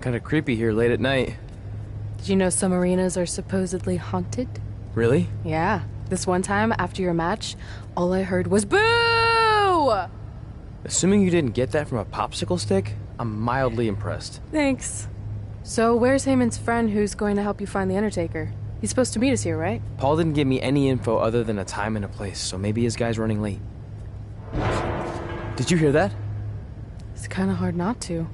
Kinda creepy here late at night. Did you know some arenas are supposedly haunted? Really? Yeah. This one time, after your match, all I heard was boo! Assuming you didn't get that from a popsicle stick, I'm mildly impressed. Thanks. So where's Heyman's friend who's going to help you find the Undertaker? He's supposed to meet us here, right? Paul didn't give me any info other than a time and a place, so maybe his guy's running late. Did you hear that? It's kind of hard not to.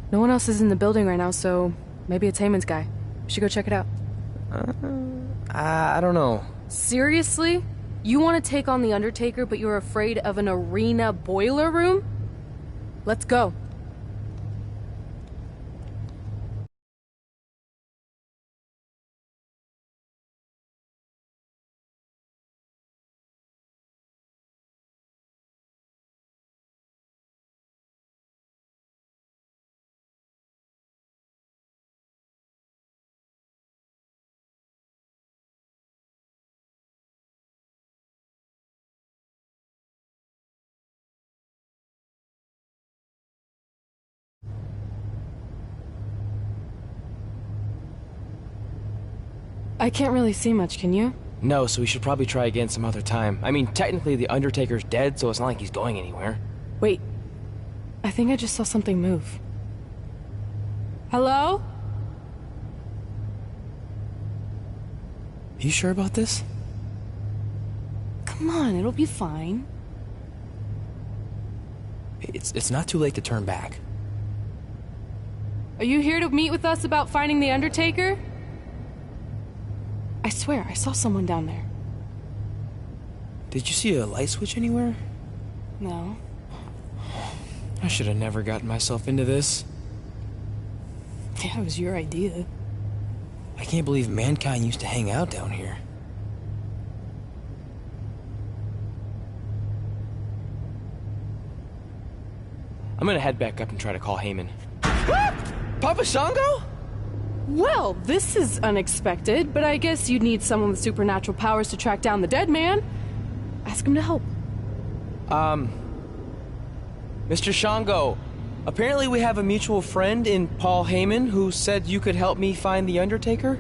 No one else is in the building right now, so maybe it's Heyman's guy. We should go check it out. I don't know. Seriously? You want to take on the Undertaker, but you're afraid of an arena boiler room? Let's go. I can't really see much, can you? No, so we should probably try again some other time. I mean, technically the Undertaker's dead, so it's not like he's going anywhere. Wait. I think I just saw something move. Hello? You sure about this? Come on, it'll be fine. It's not too late to turn back. Are you here to meet with us about finding the Undertaker? I swear, I saw someone down there. Did you see a light switch anywhere? No. I should have never gotten myself into this. Yeah, it was your idea. I can't believe mankind used to hang out down here. I'm gonna head back up and try to call Heyman. Papa Shango? Well, this is unexpected, but I guess you'd need someone with supernatural powers to track down the dead man. Ask him to help. Mr. Shango, apparently we have a mutual friend in Paul Heyman who said you could help me find the Undertaker?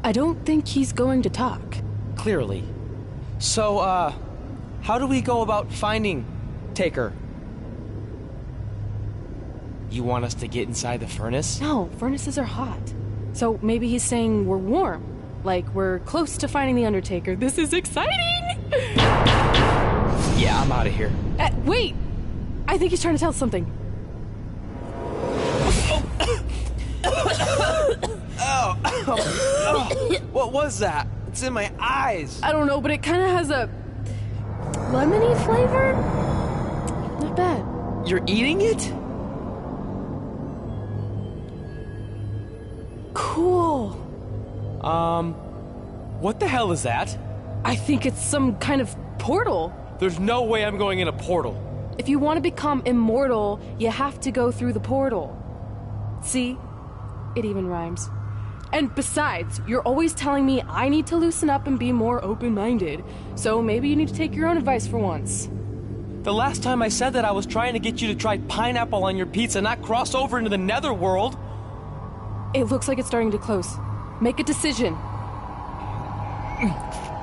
I don't think he's going to talk. Clearly. So, how do we go about finding Taker? You want us to get inside the furnace? No, furnaces are hot. So maybe he's saying we're warm. Like we're close to finding the Undertaker. This is exciting! Yeah, I'm out of here. Wait! I think he's trying to tell us something. What was that? It's in my eyes. I don't know, but it kind of has a lemony flavor? Not bad. You're eating it? Cool. What the hell is that? I think it's some kind of portal. There's no way I'm going in a portal. If you want to become immortal, you have to go through the portal. See? It even rhymes. And besides, you're always telling me I need to loosen up and be more open-minded. So maybe you need to take your own advice for once. The last time I said that I was trying to get you to try pineapple on your pizza, not cross over into the netherworld. It looks like it's starting to close. Make a decision.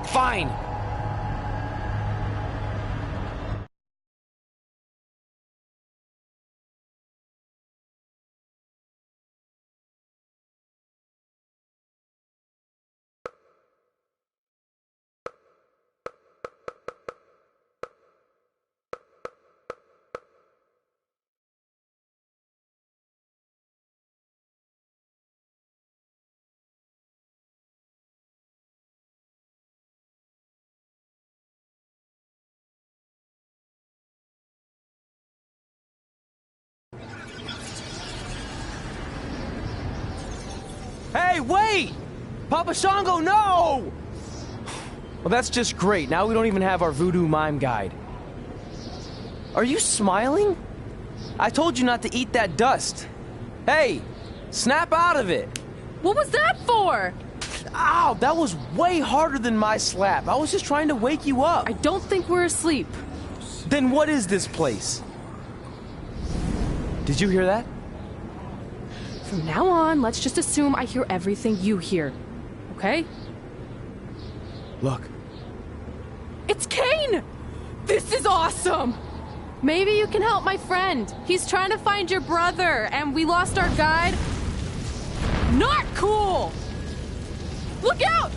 Fine. Hey, wait! Papa Shango, no! Well, that's just great. Now we don't even have our voodoo mime guide. Are you smiling? I told you not to eat that dust. Hey, snap out of it. What was that for? Ow, that was way harder than my slap. I was just trying to wake you up. I don't think we're asleep. Then what is this place? Did you hear that? From now on, let's just assume I hear everything you hear. Okay? Look. It's Kane! This is awesome! Maybe you can help my friend. He's trying to find your brother, and we lost our guide. Not cool! Look out!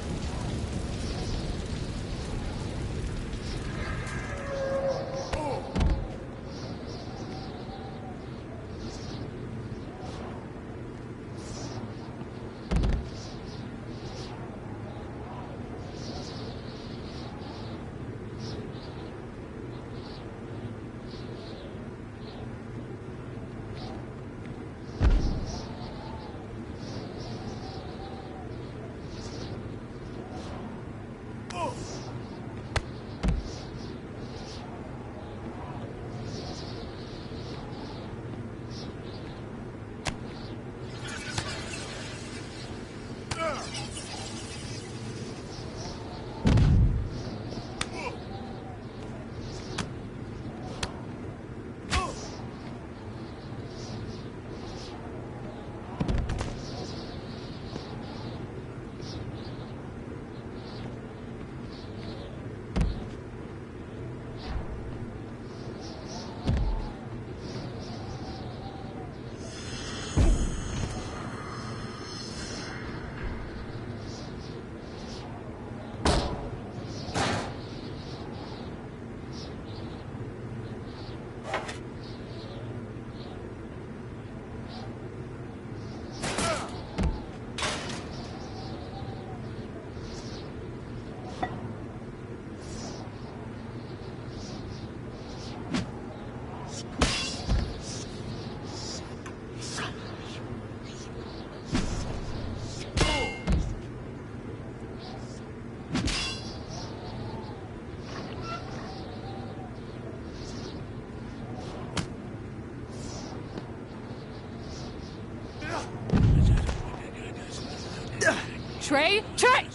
Trey? Trey!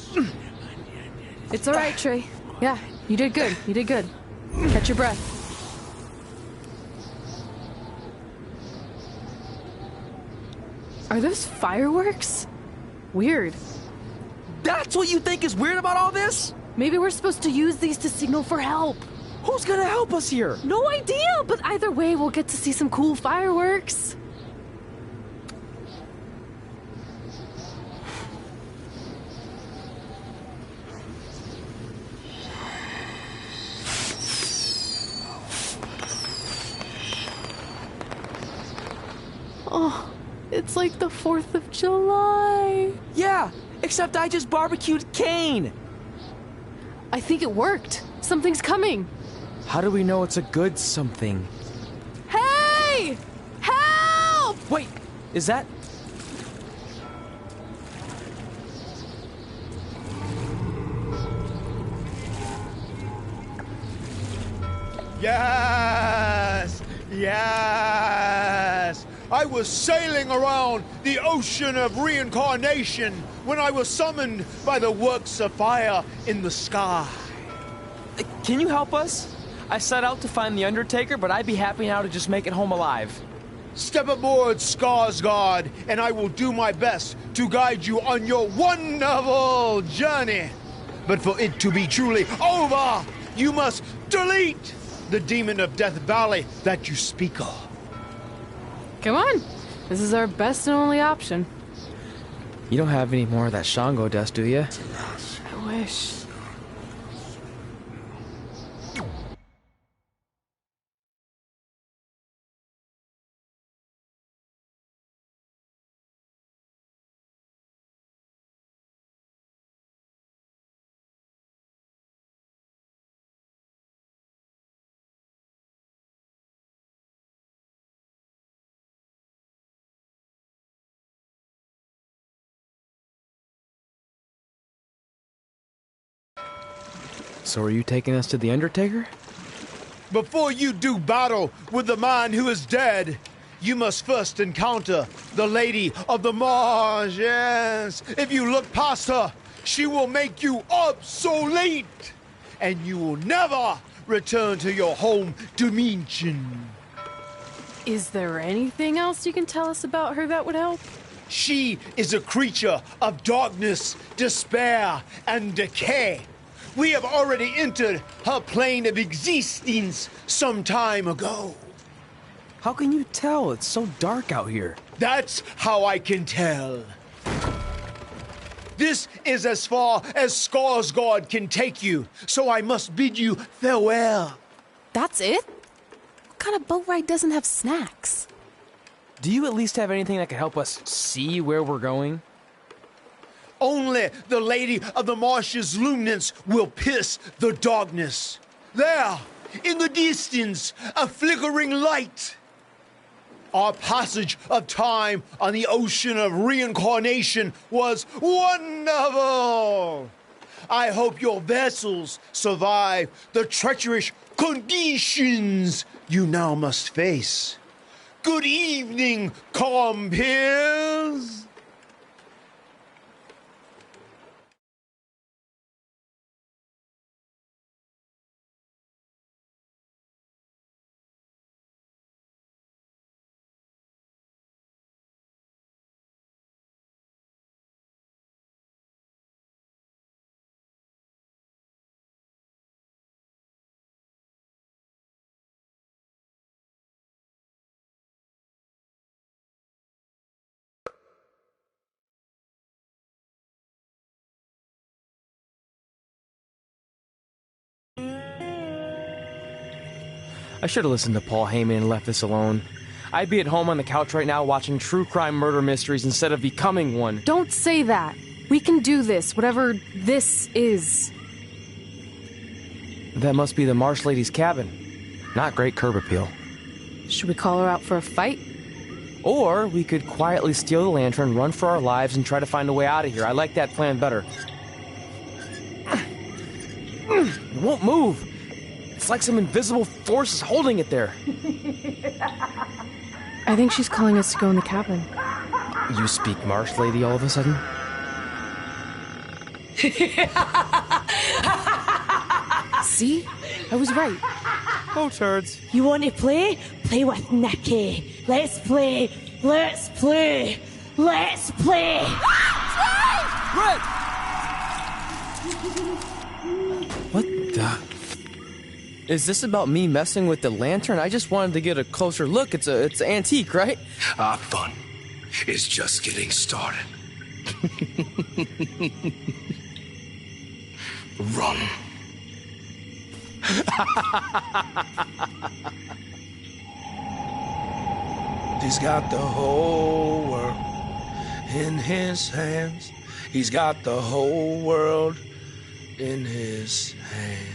It's all right, Trey. Yeah, you did good. You did good. Catch your breath. Are those fireworks? Weird. That's what you think is weird about all this? Maybe we're supposed to use these to signal for help. Who's gonna help us here? No idea, but either way, we'll get to see some cool fireworks. Oh, it's like the 4th of July. Yeah, except I just barbecued Kane. I think it worked. Something's coming. How do we know it's a good something? Hey! Help! Wait, is that... Yes! Yes! I was sailing around the ocean of reincarnation when I was summoned by the works of fire in the sky. Can you help us? I set out to find the Undertaker, but I'd be happy now to just make it home alive. Step aboard, Skarsgård, and I will do my best to guide you on your wonderful journey. But for it to be truly over, you must delete the demon of Death Valley that you speak of. Come on. This is our best and only option. You don't have any more of that Shango dust, do you? I wish. So are you taking us to the Undertaker? Before you do battle with the man who is dead, you must first encounter the Lady of the Mars. Yes. If you look past her, she will make you obsolete, and you will never return to your home dimension. Is there anything else you can tell us about her that would help? She is a creature of darkness, despair, and decay. We have already entered her plane of existence some time ago. How can you tell? It's so dark out here. That's how I can tell. This is as far as Skarsgård can take you, so I must bid you farewell. That's it? What kind of boat ride doesn't have snacks? Do you at least have anything that can help us see where we're going? Only the Lady of the Marshes' luminance will pierce the darkness. There, in the distance, a flickering light. Our passage of time on the ocean of reincarnation was wonderful. I hope your vessels survive the treacherous conditions you now must face. Good evening, compeers. I should have listened to Paul Heyman and left this alone. I'd be at home on the couch right now watching true crime murder mysteries instead of becoming one. Don't say that. We can do this, whatever this is. That must be the Marsh Lady's cabin. Not great curb appeal. Should we call her out for a fight? Or we could quietly steal the lantern, run for our lives, and try to find a way out of here. I like that plan better. It won't move. It's like some invisible force is holding it there. I think she's calling us to go in the cabin. You speak Marsh Lady all of a sudden? See? I was right. Oh, turds. You want to play? Play with Nikki. Let's play. Let's play. Let's play. Red! What the... Is this about me messing with the lantern? I just wanted to get a closer look. It's antique, right? Our fun is just getting started. Run. He's got the whole world in his hands. He's got the whole world in his hands.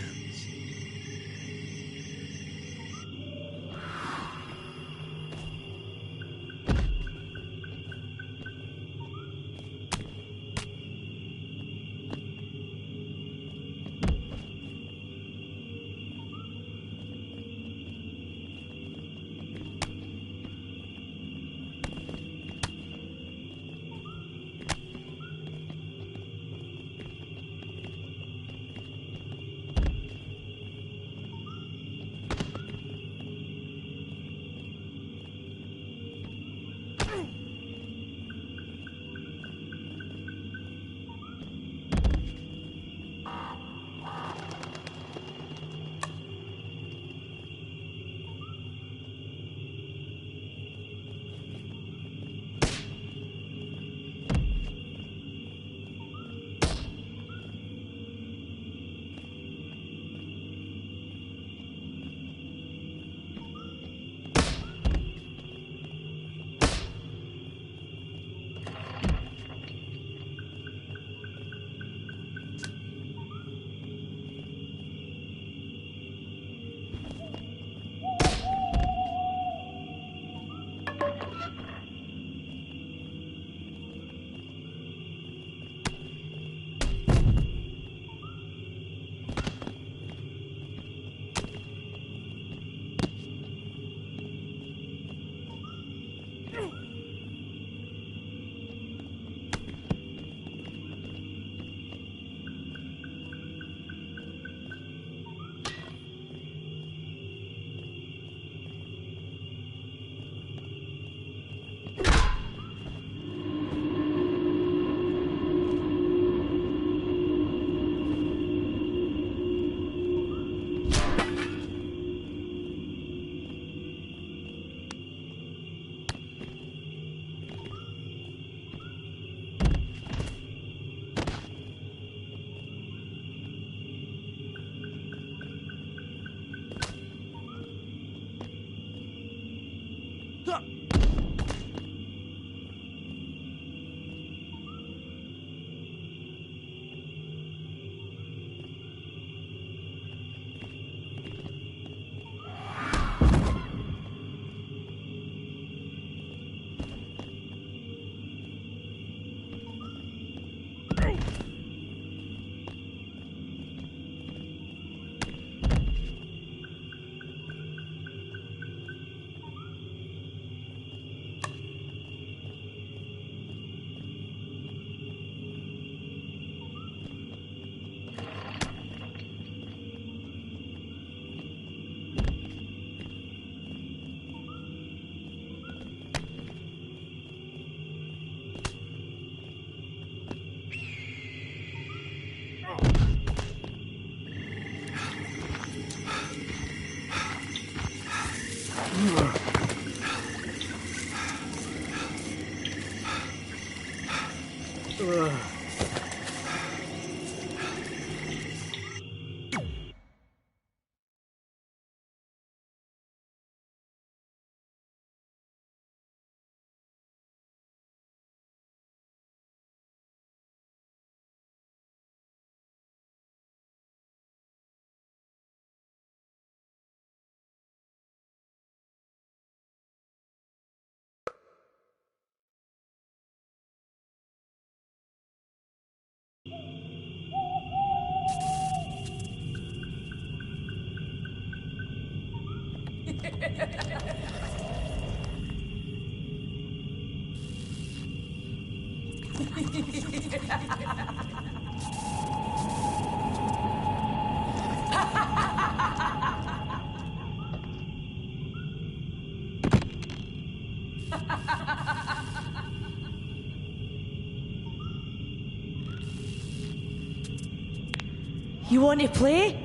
You want to play?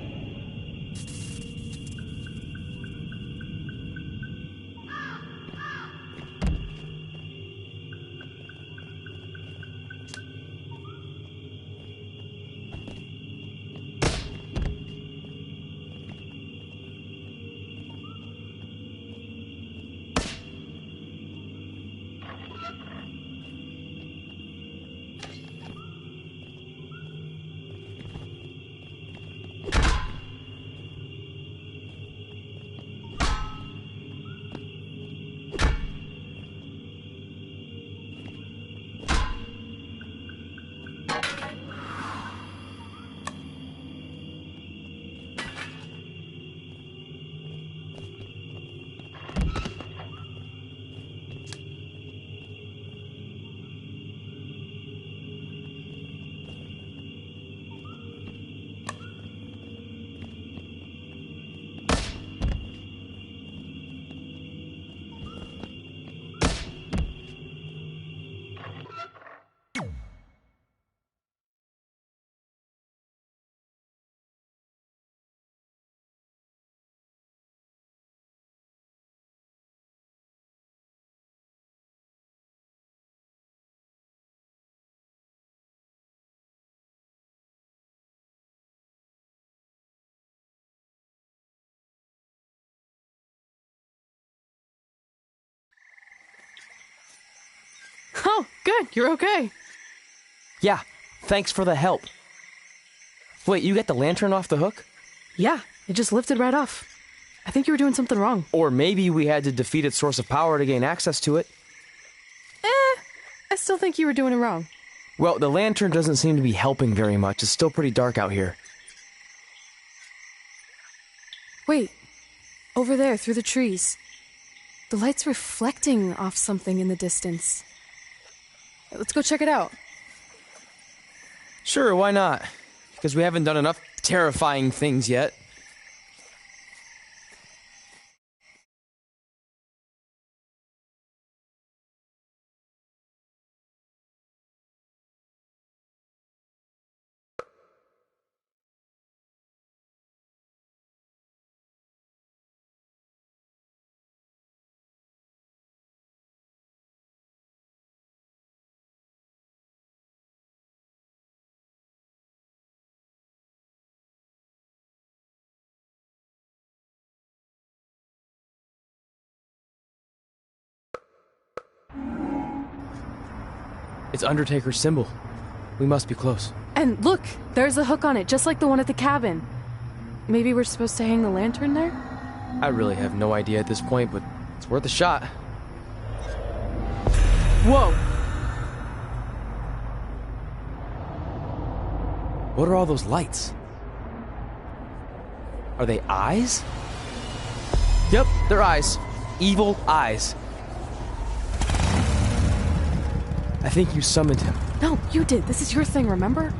Oh, good. You're okay. Yeah, thanks for the help. Wait, you got the lantern off the hook? Yeah, it just lifted right off. I think you were doing something wrong. Or maybe we had to defeat its source of power to gain access to it. I still think you were doing it wrong. Well, the lantern doesn't seem to be helping very much. It's still pretty dark out here. Wait, over there, through the trees. The light's reflecting off something in the distance. Let's go check it out. Sure, why not? Because we haven't done enough terrifying things yet. It's Undertaker's symbol. We must be close. And look, there's a hook on it, just like the one at the cabin. Maybe we're supposed to hang the lantern there? I really have no idea at this point, but it's worth a shot. Whoa! What are all those lights? Are they eyes? Yep, they're eyes. Evil eyes. I think you summoned him. No, you did. This is your thing, remember?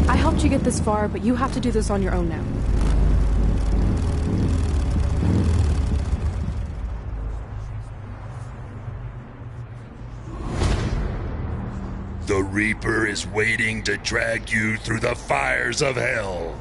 I helped you get this far, but you have to do this on your own now. The Reaper is waiting to drag you through the fires of hell.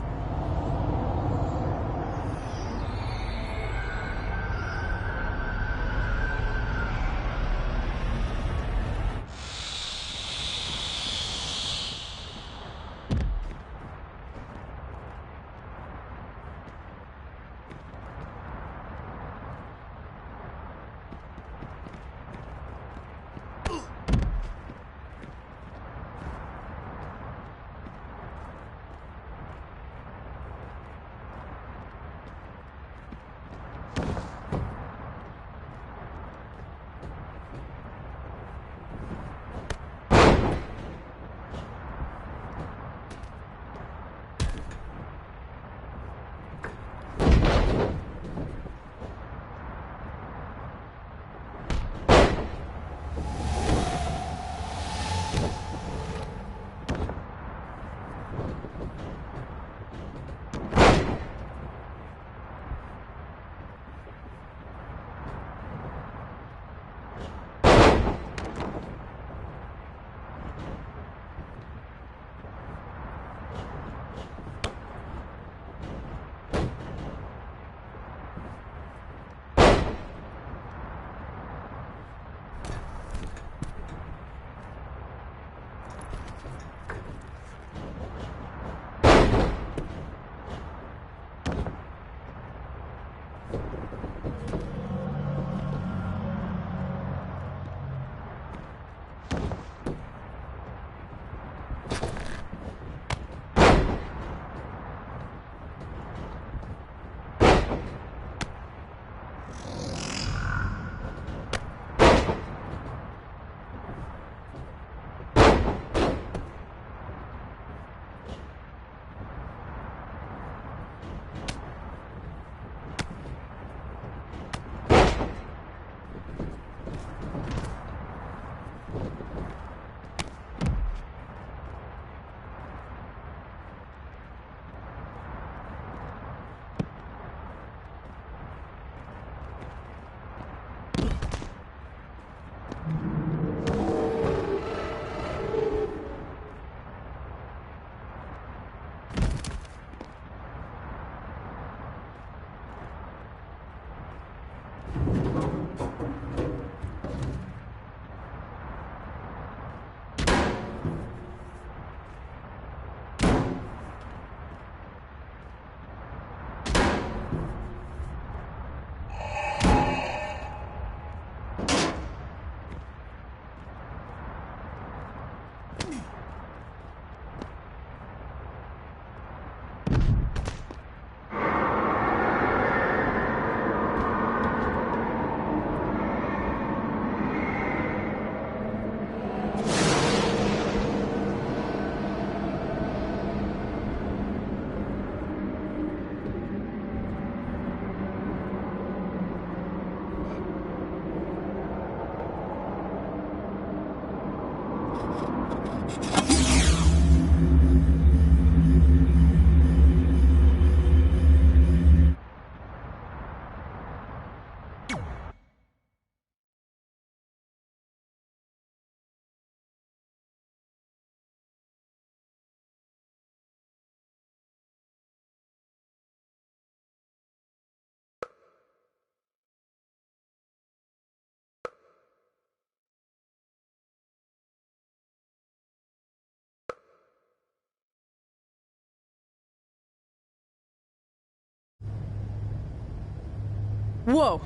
Whoa.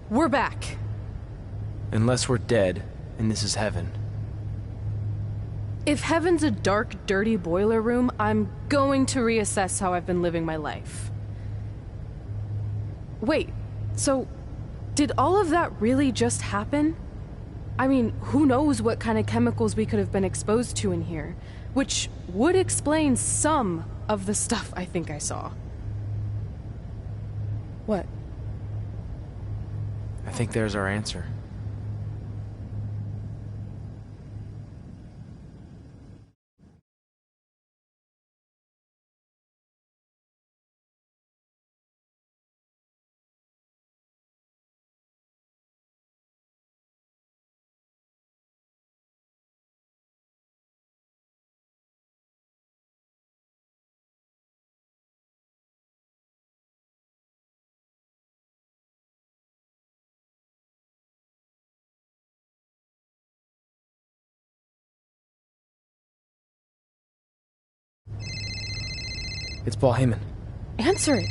We're back. Unless we're dead, and this is heaven. If heaven's a dark, dirty boiler room, I'm going to reassess how I've been living my life. Wait, so did all of that really just happen? I mean, who knows what kind of chemicals we could have been exposed to in here, which would explain some of the stuff I think I saw. What? I think there's our answer. It's Paul Heyman. Answer it.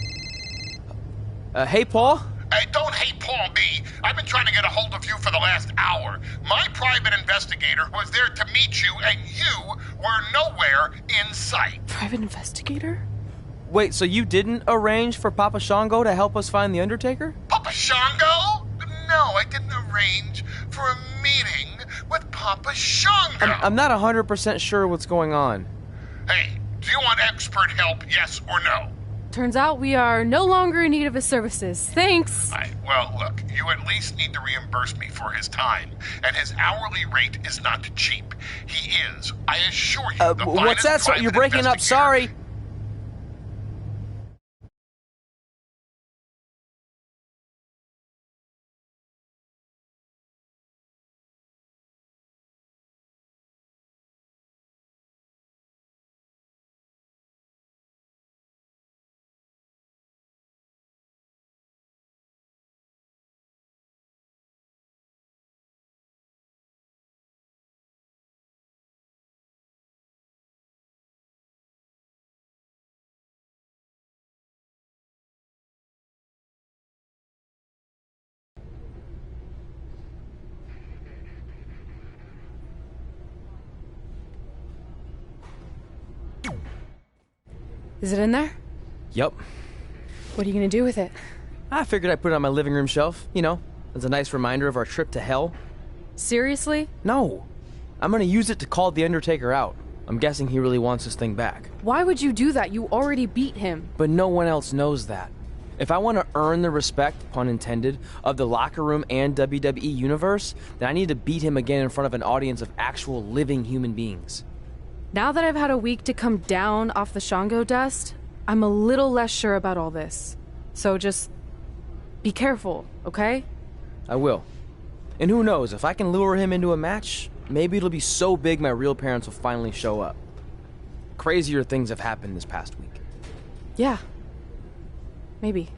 Hey, Paul? Hey, don't hate Paul B. I've been trying to get a hold of you for the last hour. My private investigator was there to meet you, and you were nowhere in sight. Private investigator? Wait, so you didn't arrange for Papa Shango to help us find the Undertaker? Papa Shango? No, I didn't arrange for a meeting with Papa Shango. I'm not 100% sure what's going on. Hey, do you want expert help, yes or no? Turns out we are no longer in need of his services. Thanks. Well, look, you at least need to reimburse me for his time, and his hourly rate is not cheap. He is, I assure you, the what's that? finest You're private breaking up, investigator. sorry. Is it in there? Yep. What are you gonna do with it? I figured I'd put it on my living room shelf, you know, as a nice reminder of our trip to hell. Seriously? No. I'm gonna use it to call the Undertaker out. I'm guessing he really wants this thing back. Why would you do that? You already beat him. But no one else knows that. If I want to earn the respect, pun intended, of the locker room and WWE universe, then I need to beat him again in front of an audience of actual living human beings. Now that I've had a week to come down off the Shango dust, I'm a little less sure about all this. So just be careful, okay? I will. And who knows, if I can lure him into a match, maybe it'll be so big my real parents will finally show up. Crazier things have happened this past week. Yeah. Maybe.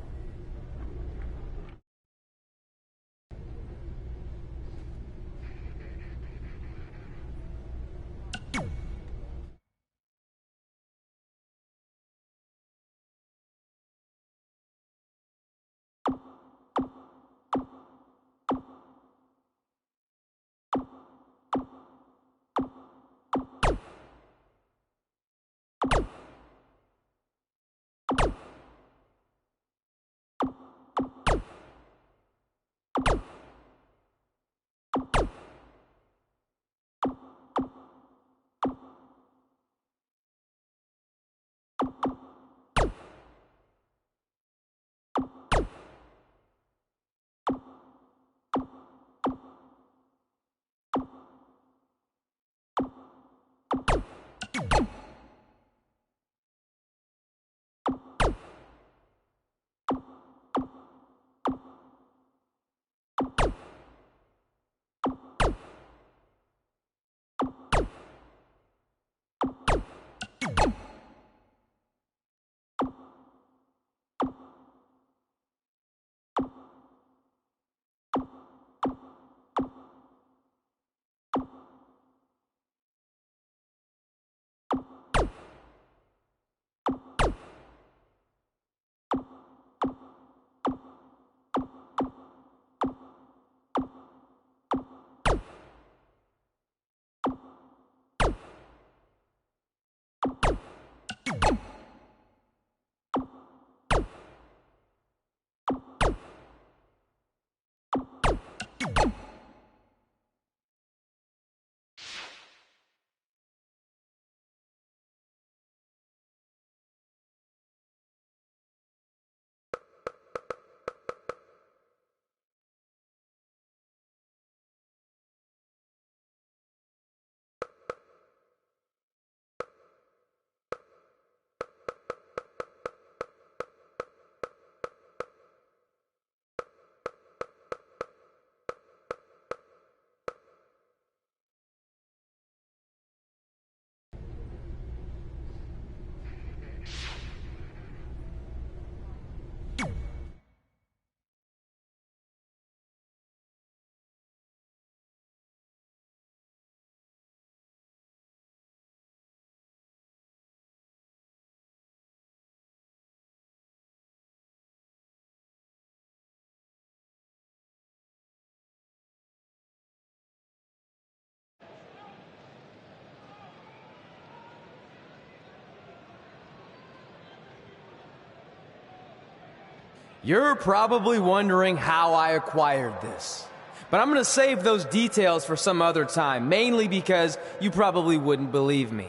You're probably wondering how I acquired this. But I'm gonna save those details for some other time, mainly because you probably wouldn't believe me.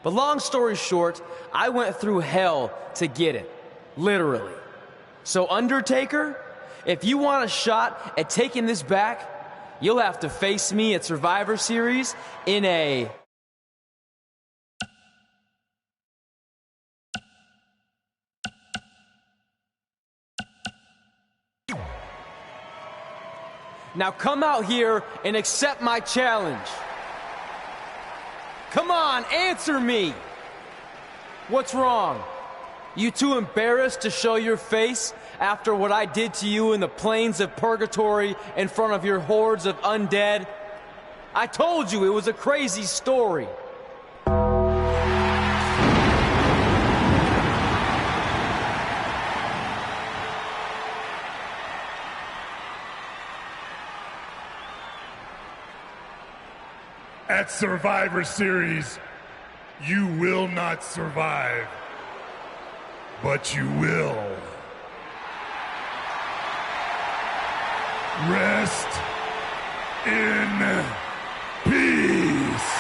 But long story short, I went through hell to get it. Literally. So Undertaker, if you want a shot at taking this back, you'll have to face me at Survivor Series in a... Now come out here and accept my challenge. Come on, answer me! What's wrong? You too embarrassed to show your face after what I did to you in the plains of purgatory in front of your hordes of undead? I told you it was a crazy story. At Survivor Series, you will not survive, but you will rest in peace.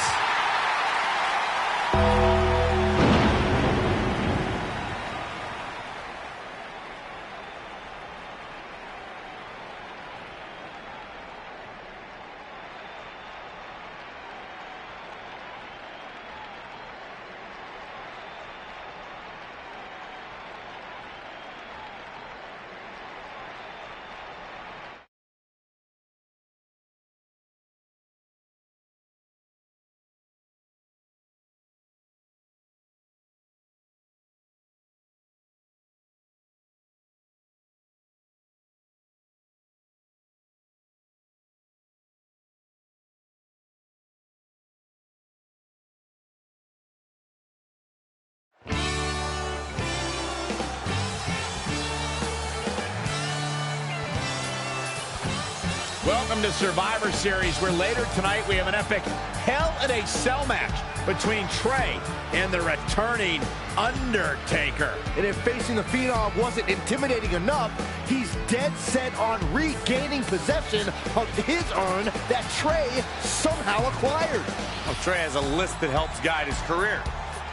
Welcome to Survivor Series, where later tonight we have an epic Hell in a Cell match between Trey and the returning Undertaker. And if facing the Phenom wasn't intimidating enough, he's dead set on regaining possession of his urn that Trey somehow acquired. Well, Trey has a list that helps guide his career.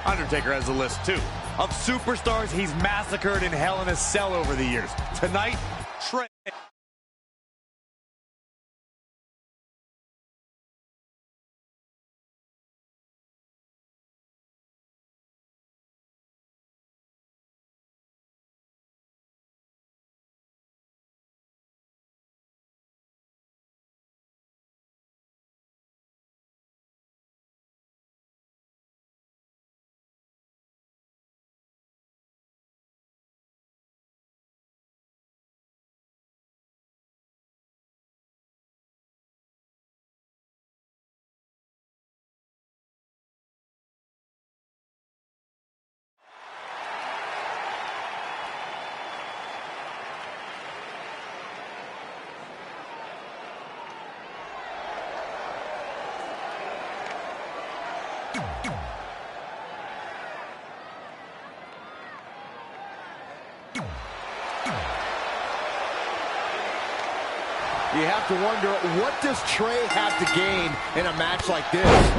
Undertaker has a list, too, of superstars he's massacred in Hell in a Cell over the years. Tonight, Trey... You have to wonder, what does Trey have to gain in a match like this?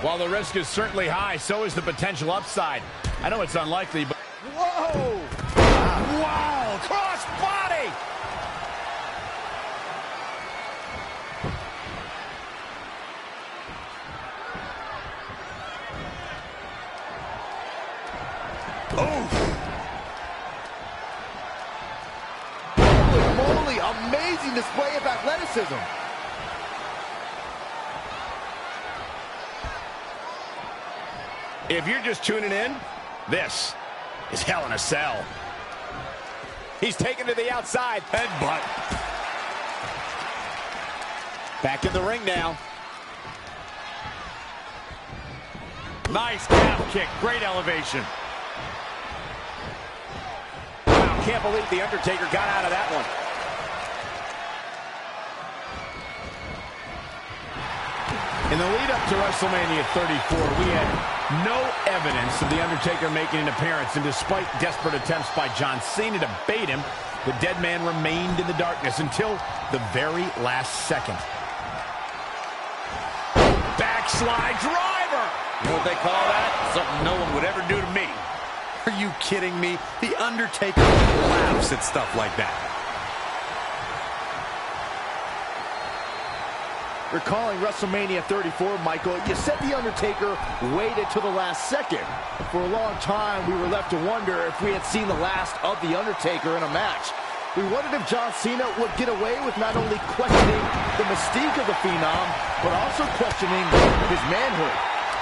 While the risk is certainly high, so is the potential upside. I know it's unlikely, but... Whoa! Wow! Cross body! Amazing display of athleticism. If you're just tuning in, this is Hell in a Cell. He's taken to the outside. Headbutt. Back in the ring now. Nice calf kick. Great elevation. Wow, can't believe the Undertaker got out of that one. In the lead-up to WrestleMania 34, we had no evidence of The Undertaker making an appearance, and despite desperate attempts by John Cena to bait him, the dead man remained in the darkness until the very last second. Backslide driver! You know what they call that? Something no one would ever do to me. Are you kidding me? The Undertaker laughs at stuff like that. Recalling WrestleMania 34, Michael, you said The Undertaker waited till the last second. For a long time, we were left to wonder if we had seen the last of The Undertaker in a match. We wondered if John Cena would get away with not only questioning the mystique of the Phenom, but also questioning his manhood.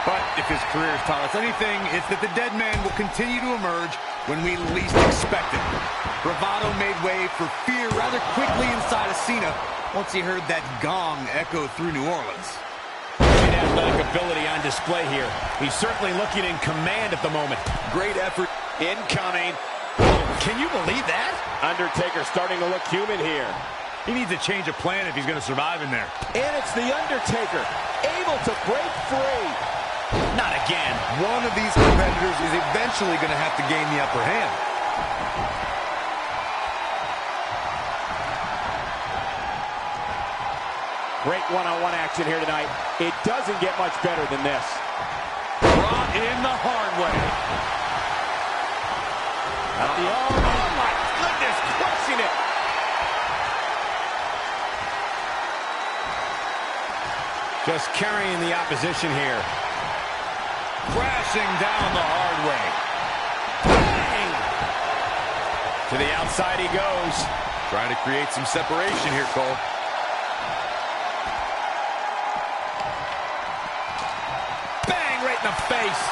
But if his career has taught us anything, it's that the dead man will continue to emerge when we least expect it. Bravado made way for fear rather quickly inside of Cena once he heard that gong echo through New Orleans. Great athletic ability on display here. He's certainly looking in command at the moment. Great effort incoming. Can you believe that? Undertaker starting to look human here. He needs a change of plan if he's going to survive in there. And it's The Undertaker, able to break free. Not again. One of these competitors is eventually going to have to gain the upper hand. Great one-on-one action here tonight. It doesn't get much better than this. Brought in the hard way. Oh my goodness, crushing it. Just carrying the opposition here. Crashing down the hard way. Bang! To the outside he goes. Trying to create some separation here, Cole. Bang! Right in the face.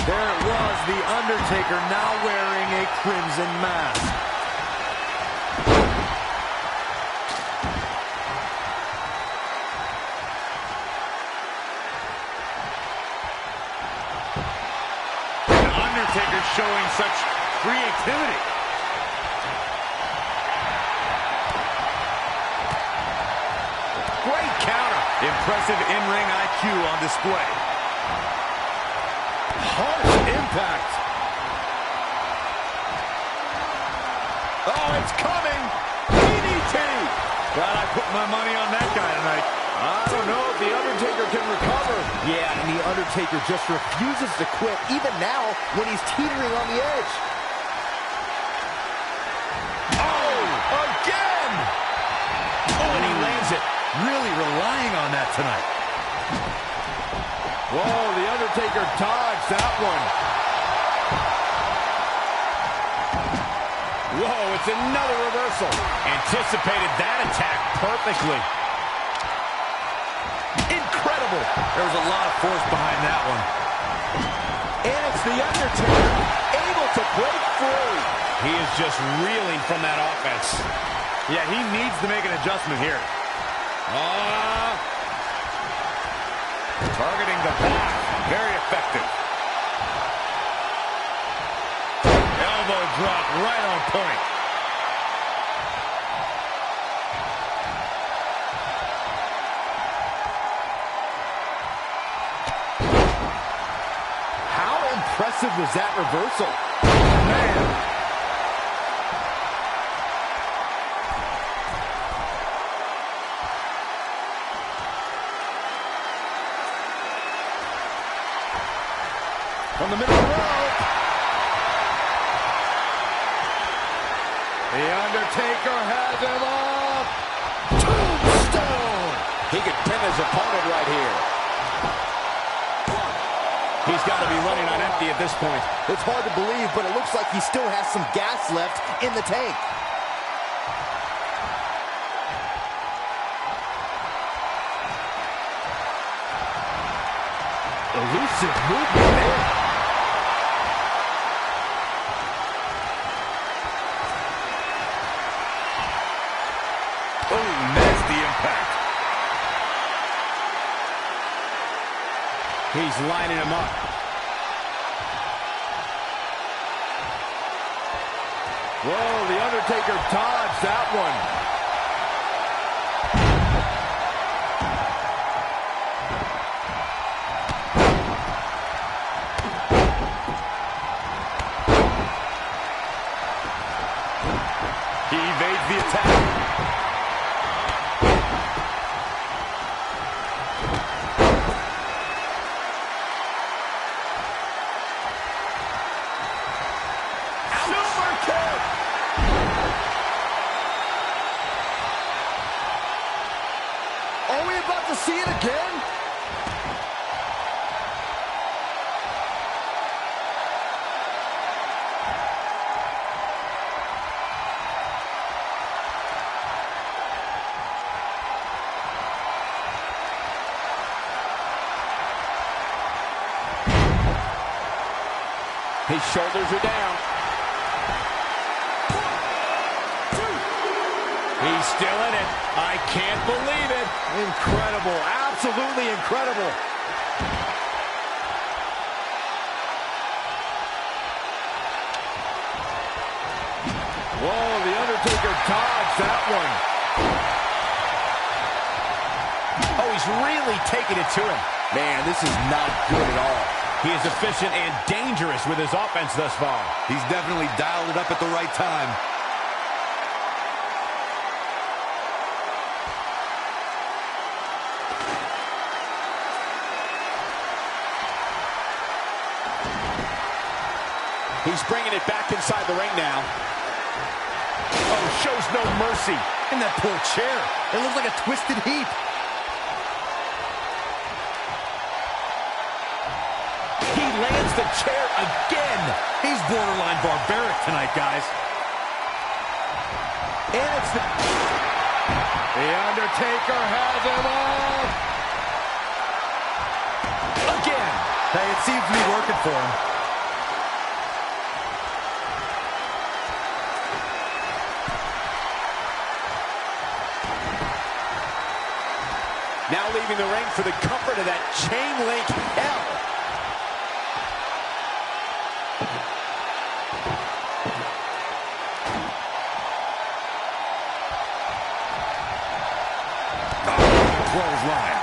There it was, The Undertaker now wearing a crimson mask. The Undertaker showing such creativity. Great counter. Impressive in-ring IQ on display. Harsh impact. Oh, it's coming. DDT. God, I put my money on that guy tonight. I don't know if The Undertaker can recover. Yeah, and The Undertaker just refuses to quit, even now when he's teetering on the edge. Oh, again. Oh, and he lands it. Really relying on that tonight. Whoa, The Undertaker dodged that one. Whoa, it's another reversal. Anticipated that attack perfectly. Incredible. There was a lot of force behind that one. And it's The Undertaker, able to break free. He is just reeling from that offense. Yeah, he needs to make an adjustment here. Targeting the back. Very effective. Elbow drop right on point. How impressive was that reversal? Man. On the middle rope. The Undertaker has him up. Tombstone. He could pin his opponent right here. He's got to be running on empty at this point. It's hard to believe, but it looks like he still has some gas left in the tank. Elusive movement there. Oh, nasty impact. He's lining him up. Whoa, The Undertaker dodged that one. He evades the attack. Are we about to see it again? His shoulders are down. He's still in it. I can't believe it. Incredible. Absolutely incredible. Whoa, The Undertaker dodged that one. Oh, he's really taking it to him. Man, this is not good at all. He is efficient and dangerous with his offense thus far. He's definitely dialed it up at the right time. He's bringing it back inside the ring now. Oh, shows no mercy. And that poor chair. It looks like a twisted heap. He lands the chair again. He's borderline barbaric tonight, guys. And it's The Undertaker has him up. Again. Hey, it seems to be working for him. Now leaving the ring for the comfort of that chain link hell. Clothesline.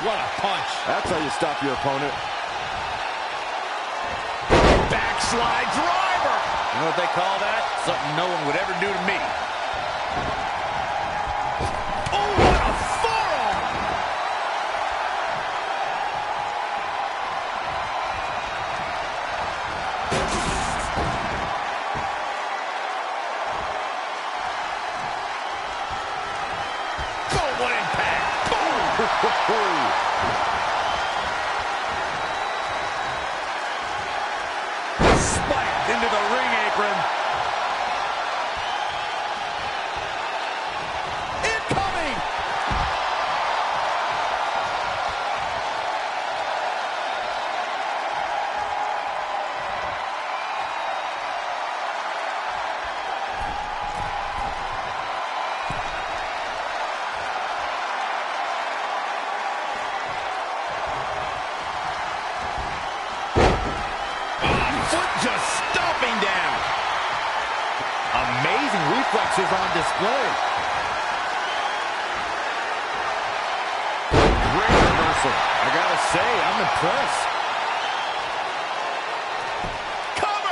What a punch. That's how you stop your opponent. Backslide driver. You know what they call that? Something no one would ever do to me. Oh, what a forearm. Oh, what impact. Spiked into the ring apron. Incoming! Just stomping down. Amazing reflexes on display. Great reversal. I gotta say, I'm impressed. Come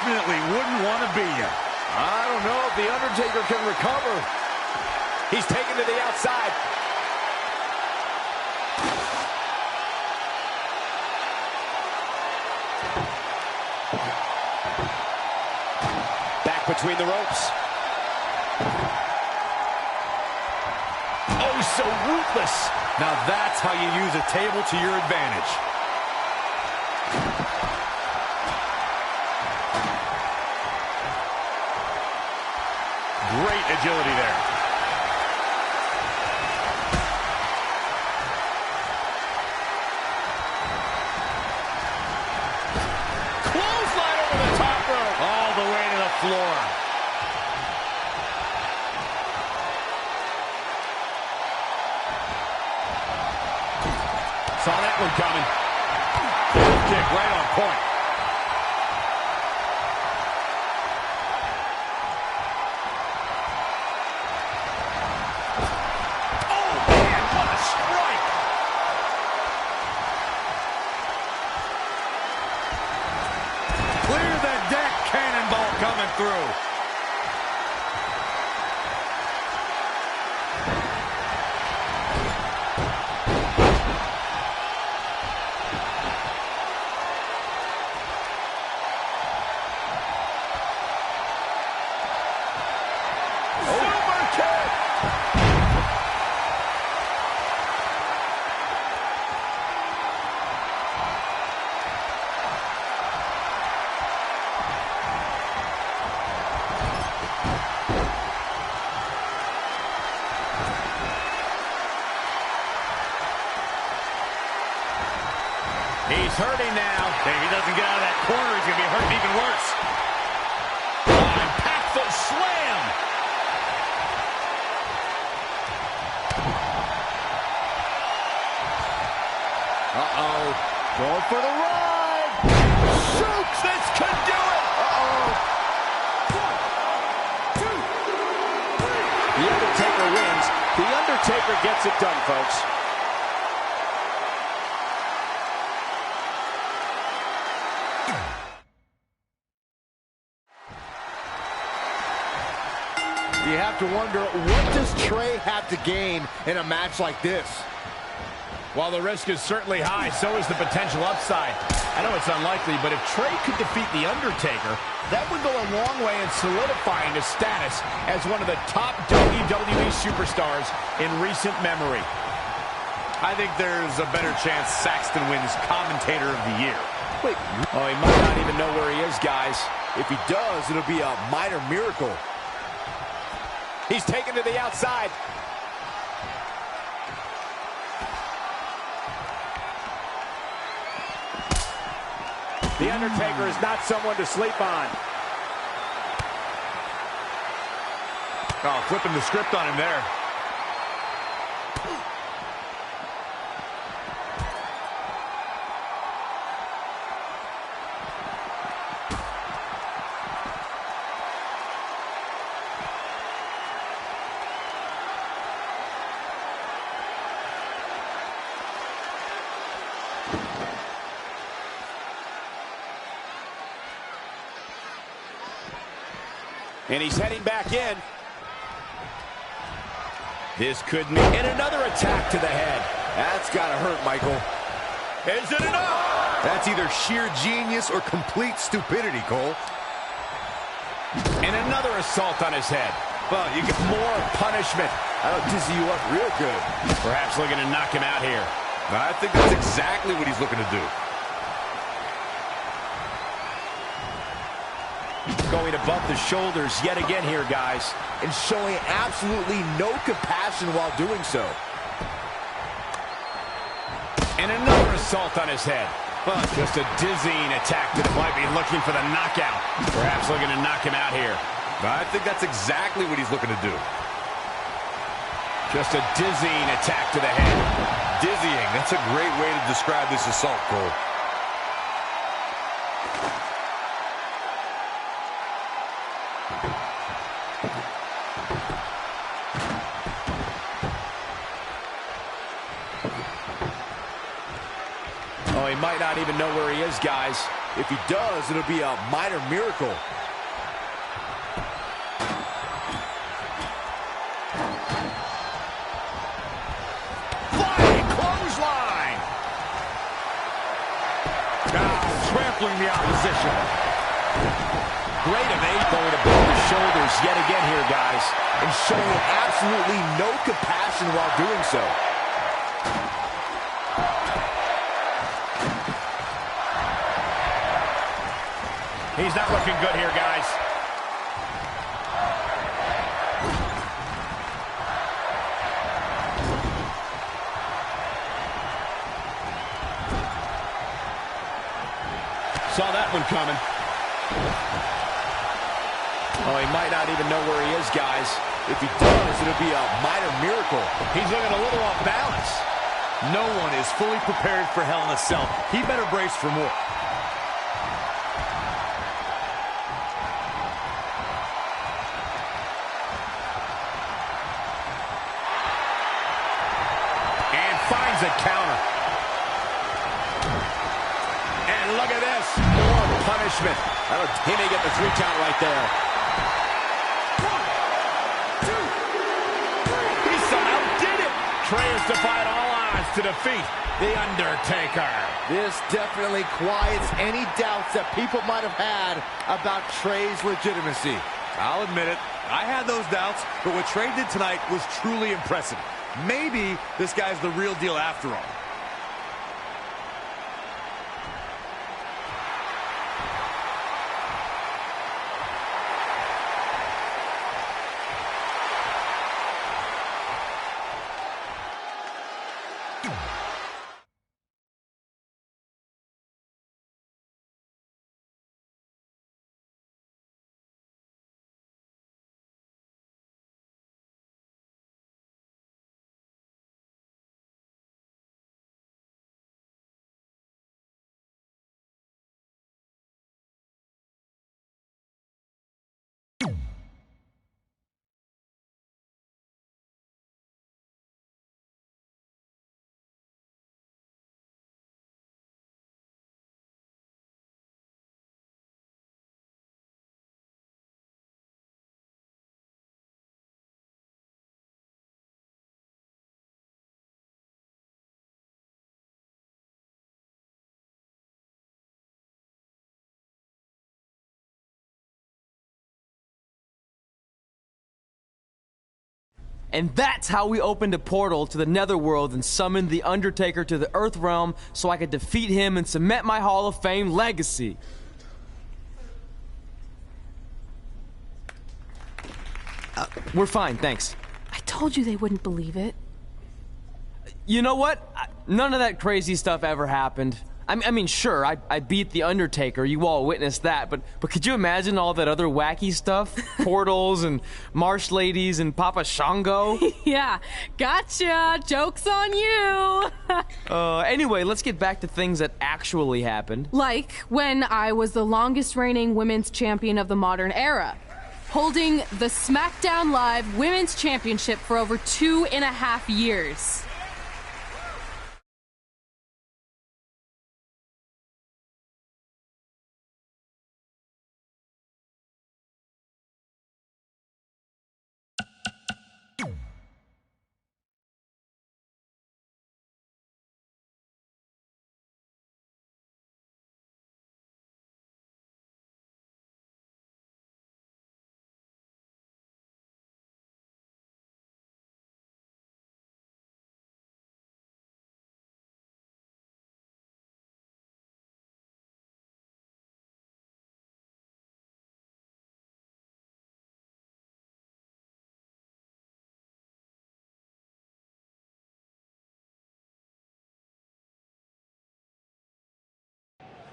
definitely wouldn't want to be you. I don't know if The Undertaker can recover. He's taken to the outside. Back between the ropes. Oh, so ruthless. Now that's how you use a table to your advantage. Great agility there. Clothesline over the top rope. All the way to the floor. Saw that one coming. Kick right on point. Oh, man, what a strike. Clear the deck, cannonball coming through. He's hurting now. If he doesn't get out of that corner, he's going to be hurting even worse. Impactful slam. Uh-oh. Going for the ride. Shoots. This could do it. Uh-oh. 1, 2, 3. The Undertaker wins. The Undertaker gets it done, folks. You have to wonder, what does Trey have to gain in a match like this? While the risk is certainly high, so is the potential upside. I know it's unlikely, but if Trey could defeat The Undertaker, that would go a long way in solidifying his status as one of the top WWE superstars in recent memory. I think there's a better chance Saxton wins Commentator of the Year. Wait. Oh, he might not even know where he is, guys. If he does, it'll be a minor miracle. He's taken to the outside. The Undertaker is not someone to sleep on. Oh, flipping the script on him there. And he's heading back in. This could mean... And another attack to the head. That's gotta hurt, Michael. Is it enough? That's either sheer genius or complete stupidity, Cole. And another assault on his head. Well, you get more punishment. That'll dizzy you up real good. Perhaps looking to knock him out here. I think that's exactly what he's looking to do. Going above the shoulders yet again here, guys. And showing absolutely no compassion while doing so. And another assault on his head. Well, just a dizzying attack that might be looking for the knockout. Perhaps looking to knock him out here. I think that's exactly what he's looking to do. Just a dizzying attack to the head. Dizzying, that's a great way to describe this assault, Cole. Oh, he might not even know where he is, guys. If he does, it'll be a minor miracle. Flying clothesline. Now trampling the opposition. Great of eight going to build the shoulders yet again here, guys, and showing absolutely no compassion while doing so. He's not looking good here, guys. Saw that one coming. Oh, he might not even know where he is, guys. If he does, it'll be a minor miracle. He's looking a little off balance. No one is fully prepared for Hell in a Cell. He better brace for more. And finds a counter. And look at this. More punishment. He may get the 3 count right there. 1, 2, 3. He somehow did it. Trey has defied all odds to defeat The Undertaker. This definitely quiets any doubts that people might have had about Trey's legitimacy. I'll admit it. I had those doubts, but what Trey did tonight was truly impressive. Maybe this guy's the real deal after all. And that's how we opened a portal to the Netherworld and summoned The Undertaker to the Earth Realm so I could defeat him and cement my Hall of Fame legacy. We're fine, thanks. I told you they wouldn't believe it. You know what? None of that crazy stuff ever happened. I mean, sure, I beat The Undertaker. You all witnessed that. But could you imagine all that other wacky stuff? Portals and marsh ladies and Papa Shango? Yeah, gotcha. Joke's on you. Anyway, let's get back to things that actually happened. Like when I was the longest reigning women's champion of the modern era, holding the SmackDown Live Women's Championship for over 2.5 years.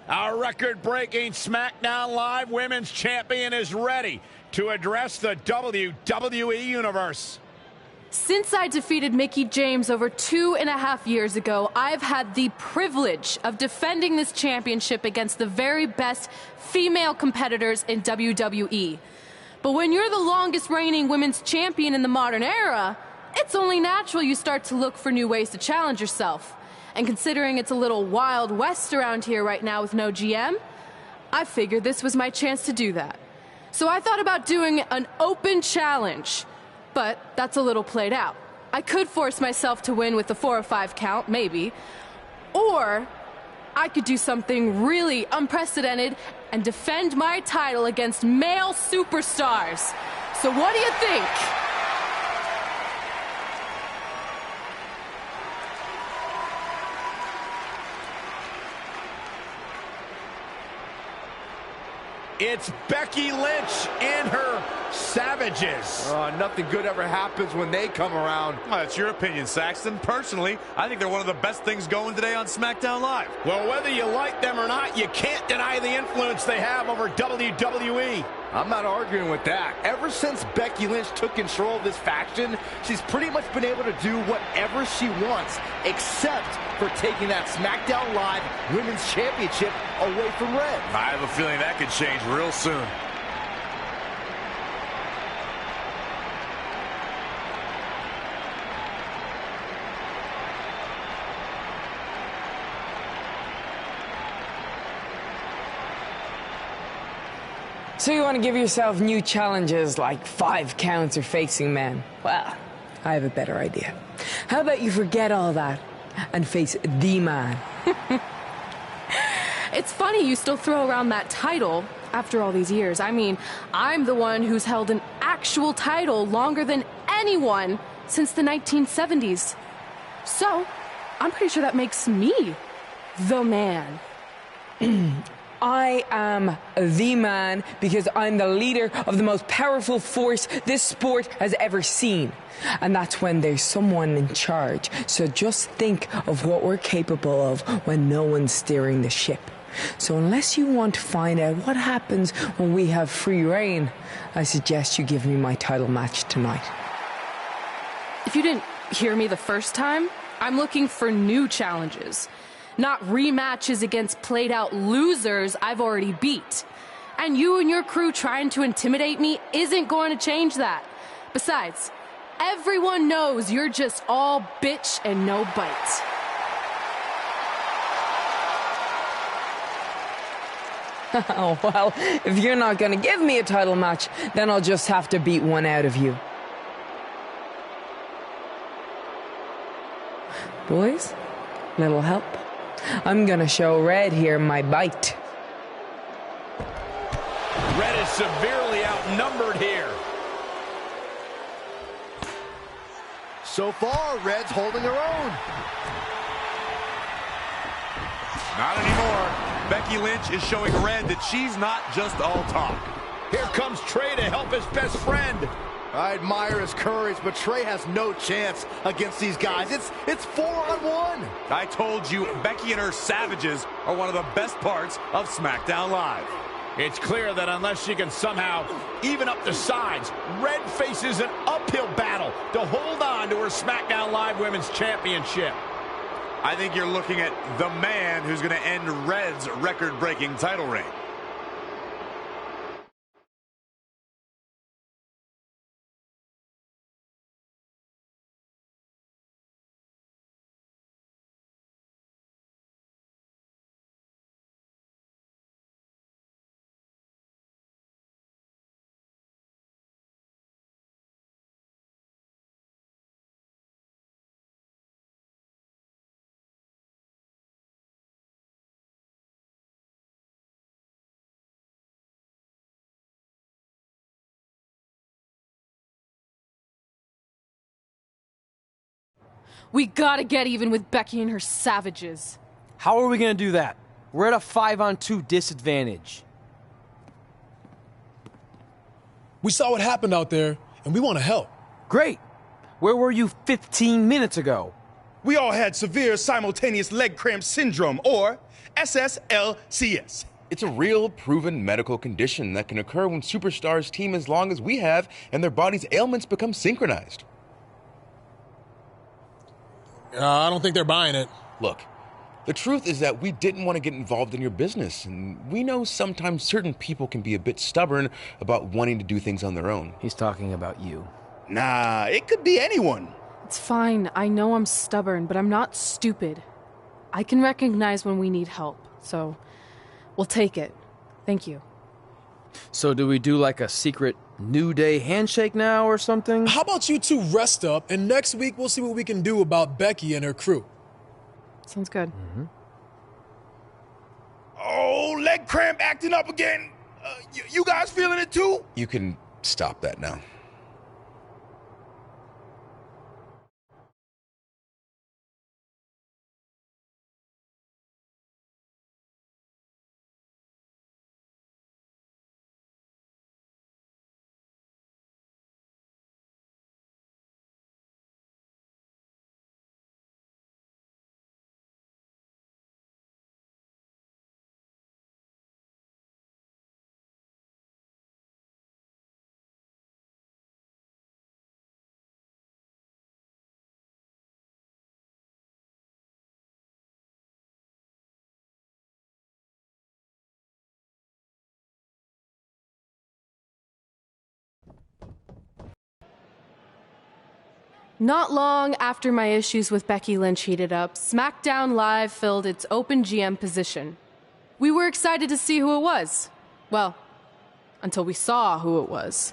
Our record-breaking SmackDown Live Women's Champion is ready to address the WWE Universe. Since I defeated Mickie James over 2.5 years ago, I've had the privilege of defending this championship against the very best female competitors in WWE. But when you're the longest reigning women's champion in the modern era, it's only natural you start to look for new ways to challenge yourself. And considering it's a little Wild West around here right now with no GM, I figured this was my chance to do that. So I thought about doing an open challenge. But that's a little played out. I could force myself to win with the 4 or 5 count, maybe. Or I could do something really unprecedented and defend my title against male superstars. So what do you think? It's Becky Lynch and her Savages. Nothing good ever happens when they come around. Well, that's your opinion, Saxton. Personally, I think they're one of the best things going today on SmackDown Live. Well, whether you like them or not, you can't deny the influence they have over WWE. I'm not arguing with that. Ever since Becky Lynch took control of this faction, she's pretty much been able to do whatever she wants, except for taking that SmackDown Live Women's Championship away from Red. I have a feeling that could change real soon. So you want to give yourself new challenges like 5 counts or facing men? Well, I have a better idea. How about you forget all that and face the man? It's funny you still throw around that title after all these years. I mean, I'm the one who's held an actual title longer than anyone since the 1970s. So, I'm pretty sure that makes me the man. I am the man because I'm the leader of the most powerful force this sport has ever seen. And that's when there's someone in charge. So just think of what we're capable of when no one's steering the ship. So unless you want to find out what happens when we have free reign, I suggest you give me my title match tonight. If you didn't hear me the first time, I'm looking for new challenges. Not rematches against played-out losers I've already beat. And you and your crew trying to intimidate me isn't going to change that. Besides, everyone knows you're just all bitch and no bite. Oh, well, if you're not going to give me a title match, then I'll just have to beat one out of you. Boys, little help? I'm gonna show Red here my bite. Red is severely outnumbered here. So far, Red's holding her own. Not anymore. Becky Lynch is showing Red that she's not just all talk. Here comes Trey to help his best friend. I admire his courage, but Trey has no chance against these guys. It's 4-on-1. I told you, Becky and her Savages are one of the best parts of SmackDown Live. It's clear that unless she can somehow even up the sides, Red faces an uphill battle to hold on to her SmackDown Live Women's Championship. I think you're looking at the man who's going to end Red's record-breaking title reign. We gotta get even with Becky and her Savages. How are we gonna do that? We're at a 5-on-2 disadvantage. We saw what happened out there, and we want to help. Great. Where were you 15 minutes ago? We all had severe simultaneous leg cramp syndrome, or SSLCS. It's a real, proven medical condition that can occur when superstars team as long as we have and their body's ailments become synchronized. I don't think they're buying it. Look, the truth is that we didn't want to get involved in your business, and we know sometimes certain people can be a bit stubborn about wanting to do things on their own. He's talking about you. Nah, it could be anyone. It's fine. I know I'm stubborn, but I'm not stupid. I can recognize when we need help, so we'll take it. Thank you. So do we do like a secret New Day handshake now or something? How about you two rest up, and next week we'll see what we can do about Becky and her crew. Sounds good. Oh, leg cramp acting up again. You guys feeling it too? You can stop that now. Not long after my issues with Becky Lynch heated up, SmackDown Live filled its open GM position. We were excited to see who it was. Well, until we saw who it was.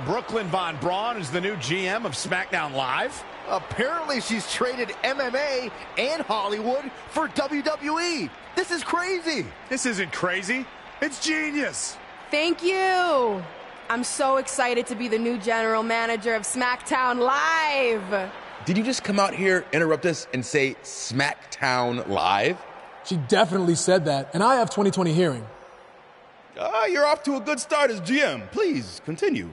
Brooklyn Von Braun is the new GM of SmackDown Live. Apparently she's traded MMA and Hollywood for WWE. This is crazy. This isn't crazy. It's genius. Thank you. I'm so excited to be the new general manager of SmackDown Live. Did you just come out here, interrupt us, and say SmackDown Live? She definitely said that, and I have 20/20 hearing. You're off to a good start as GM. Please, continue.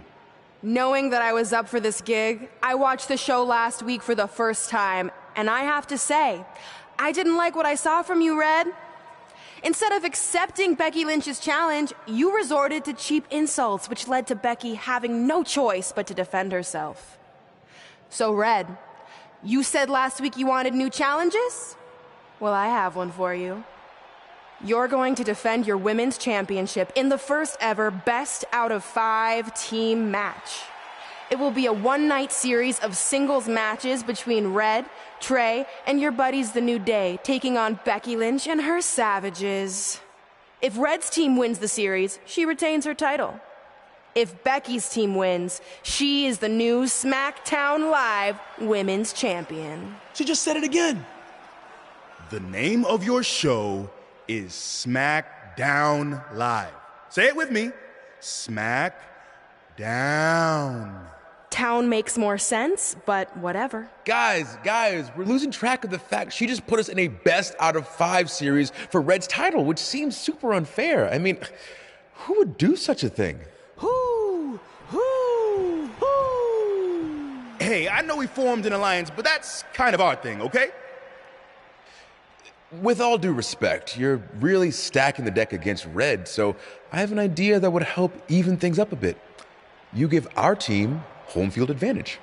Knowing that I was up for this gig, I watched the show last week for the first time, and I have to say, I didn't like what I saw from you, Red. Instead of accepting Becky Lynch's challenge, you resorted to cheap insults, which led to Becky having no choice but to defend herself. So, Red, you said last week you wanted new challenges? Well, I have one for you. You're going to defend your women's championship in the first ever best out of 5 team match. It will be a one-night series of singles matches between Red, Trey, and your buddies The New Day, taking on Becky Lynch and her Savages. If Red's team wins the series, she retains her title. If Becky's team wins, she is the new SmackDown Live Women's Champion. She just said it again. The name of your show is SmackDown Live. Say it with me. SmackDown. Town makes more sense, but whatever. Guys, we're losing track of the fact she just put us in a best out of 5 series for Red's title, which seems super unfair. I mean, who would do such a thing? Hey, I know we formed an alliance, but that's kind of our thing, okay? With all due respect, you're really stacking the deck against Red, so I have an idea that would help even things up a bit. You give our team home field advantage.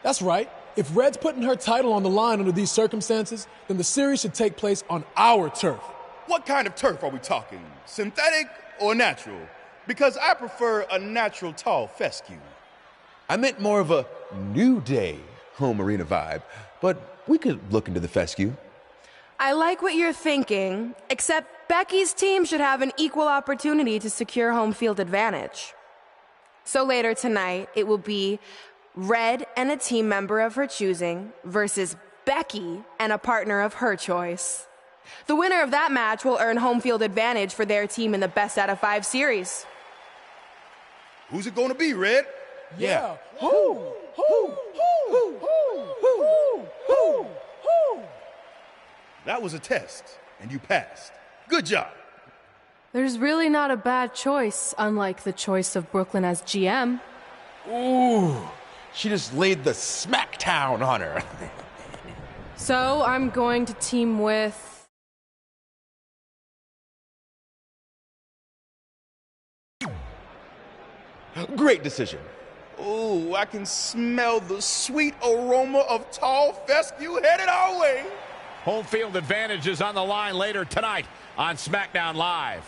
That's right. If Red's putting her title on the line under these circumstances, then the series should take place on our turf. What kind of turf are we talking? Synthetic or natural? Because I prefer a natural tall fescue. I meant more of a New Day home arena vibe, but we could look into the fescue. I like what you're thinking, except Becky's team should have an equal opportunity to secure home field advantage. So later tonight, it will be Red and a team member of her choosing versus Becky and a partner of her choice. The winner of that match will earn home field advantage for their team in the best out of 5 series. Who's it going to be, Red? Yeah. That was a test, and you passed. Good job. There's really not a bad choice, unlike the choice of Brooklyn as GM. Ooh, she just laid the smackdown on her. So I'm going to team with... Great decision. Ooh, I can smell the sweet aroma of tall fescue headed our way. Home field advantage is on the line later tonight on SmackDown Live.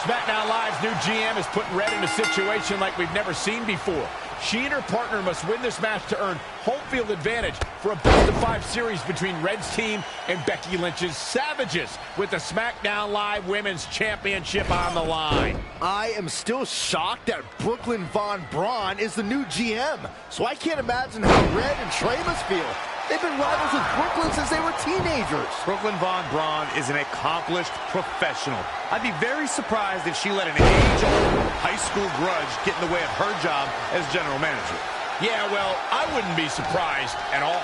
SmackDown Live's new GM is putting Red in a situation like we've never seen before. She and her partner must win this match to earn home field advantage for a best-of-5 series between Red's team and Becky Lynch's Savages, with the SmackDown Live Women's Championship on the line. I am still shocked that Brooklyn Von Braun is the new GM, so I can't imagine how Red and Trey must feel. They've been rivals with Brooklyn since they were teenagers. Brooklyn Von Braun is an accomplished professional. I'd be very surprised if she let an age-old high school grudge get in the way of her job as general manager. Yeah, well, I wouldn't be surprised at all.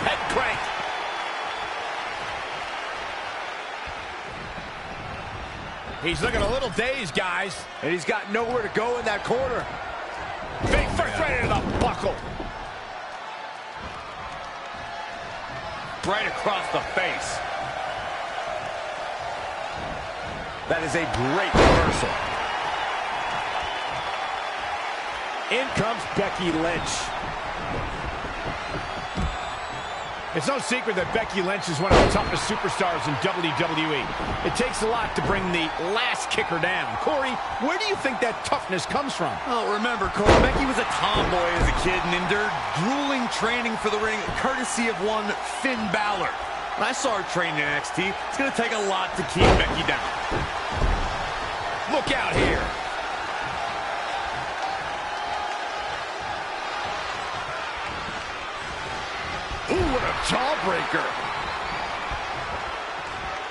Head crank. He's looking a little dazed, guys. And he's got nowhere to go in that corner. Big first right into the buckle. Right across the face. That is a great reversal. In comes Becky Lynch. It's no secret that Becky Lynch is one of the toughest superstars in WWE. It takes a lot to bring the last kicker down. Corey, where do you think that toughness comes from? Oh, remember, Cole, Becky was a tomboy as a kid and endured grueling training for the ring, courtesy of one Finn Balor. When I saw her train in NXT, it's going to take a lot to keep Becky down. Look out here. Ooh, what a jawbreaker.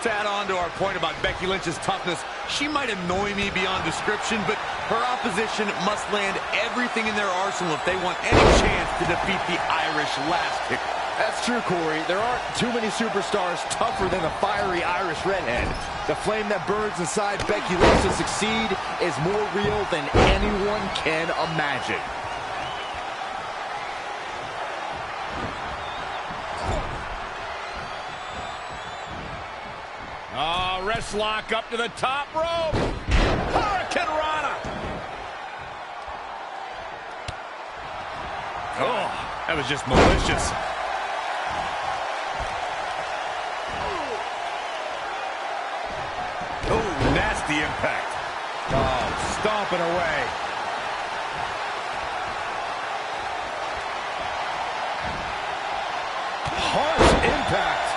To add on to our point about Becky Lynch's toughness, she might annoy me beyond description, but her opposition must land everything in their arsenal if they want any chance to defeat the Irish last kicker. That's true, Corey. There aren't too many superstars tougher than the fiery Irish redhead. The flame that burns inside Becky Lynch to succeed is more real than anyone can imagine. Oh, wrist lock up to the top rope. Hurricane Rana. Oh, that was just malicious. Oh, nasty impact. Oh, stomping away. Harsh impact.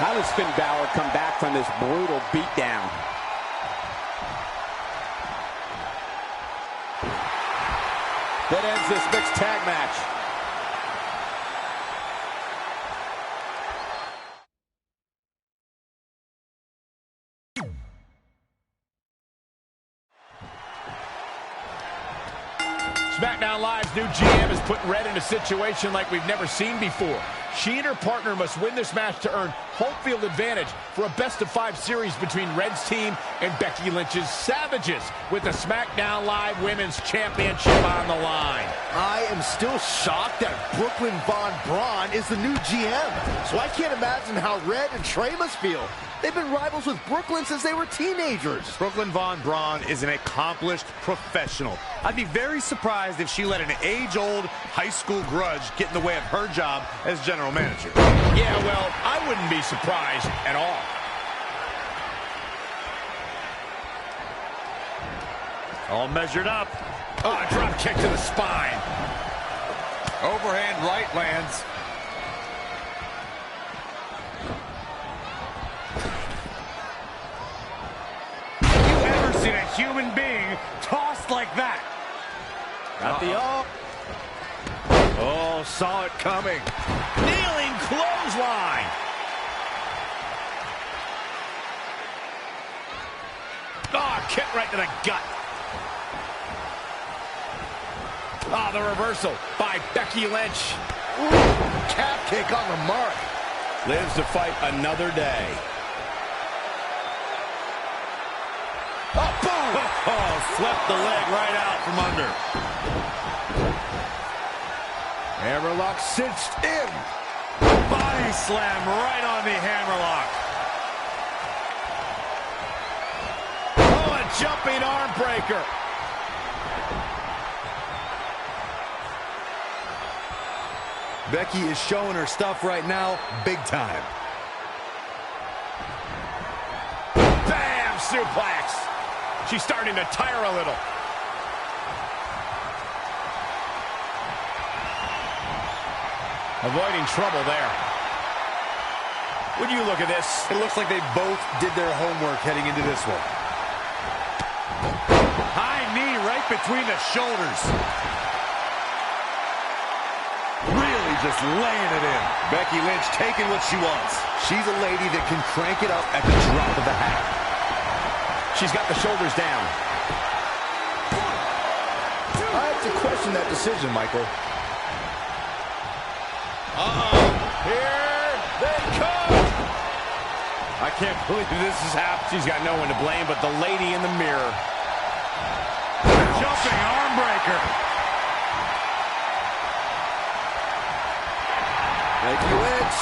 How does Finn Balor come back from this brutal beatdown? That ends this mixed tag match. SmackDown Live's new GM has put Red in a situation like we've never seen before. She and her partner must win this match to earn home field advantage for a best-of-5 series between Red's team and Becky Lynch's Savages, with the SmackDown Live Women's Championship on the line. I am still shocked that Brooklyn Von Braun is the new GM, so I can't imagine how Red and Trey must feel. They've been rivals with Brooklyn since they were teenagers. Brooklyn Von Braun is an accomplished professional. I'd be very surprised if she let an age-old high school grudge get in the way of her job as general manager. Yeah, well, I wouldn't be surprised at all. All measured up. Oh, drop kick to the spine. Overhand right lands. Seen a human being tossed like that. Got the up. Oh, saw it coming. Kneeling clothesline. Oh, kick right to the gut. Oh, the reversal by Becky Lynch. Ooh, calf kick on the mark. Lives to fight another day. Oh, boom! Oh, swept the leg right out from under. Hammerlock cinched in. Body slam right on the hammerlock. Oh, a jumping arm breaker. Becky is showing her stuff right now, big time. Bam! Suplex. She's starting to tire a little. Avoiding trouble there. Would you look at this? It looks like they both did their homework heading into this one. High knee right between the shoulders. Really just laying it in. Becky Lynch taking what she wants. She's a lady that can crank it up at the drop of the hat. She's got the shoulders down. I have to question that decision, Michael. Here they come. I can't believe this is happening. She's got no one to blame but the lady in the mirror. Jumping arm breaker. Becky Lynch.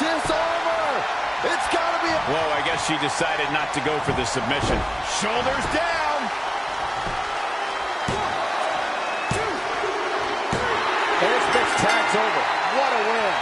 Disarmer. It's got to be a... Whoa, I guess she decided not to go for the submission. Shoulders down. This bitch tag's over. What a win.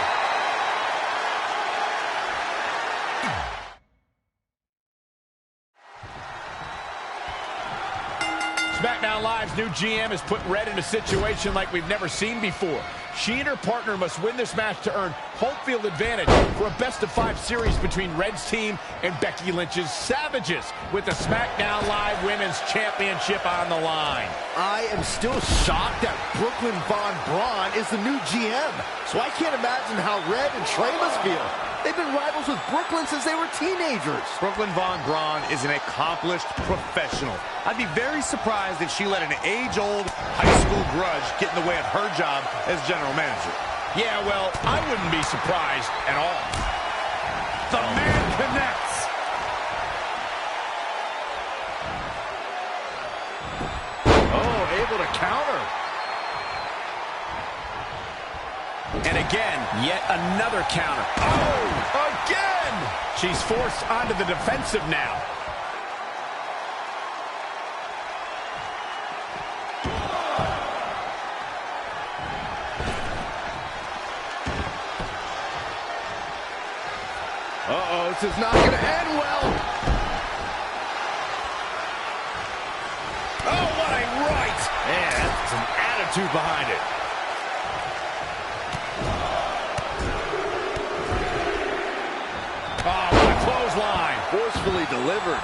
SmackDown Live's new GM has put Red in a situation like we've never seen before. She and her partner must win this match to earn home field advantage for a best-of-5 series between Red's team and Becky Lynch's Savages with the SmackDown Live Women's Championship on the line. I am still shocked that Brooklyn Von Braun is the new GM. So I can't imagine how Red and Trey must feel. They've been rivals with Brooklyn since they were teenagers. Brooklyn Von Braun is an accomplished professional. I'd be very surprised if she let an age-old high school grudge get in the way of her job as general manager. Yeah, well, I wouldn't be surprised at all. The man connects. Oh, able to counter. And again, yet another counter. Oh, again! She's forced onto the defensive now. Uh-oh, this is not going to end well. Oh, what a right! Man, that's some attitude behind it. Oh, what a clothesline. Forcefully delivered.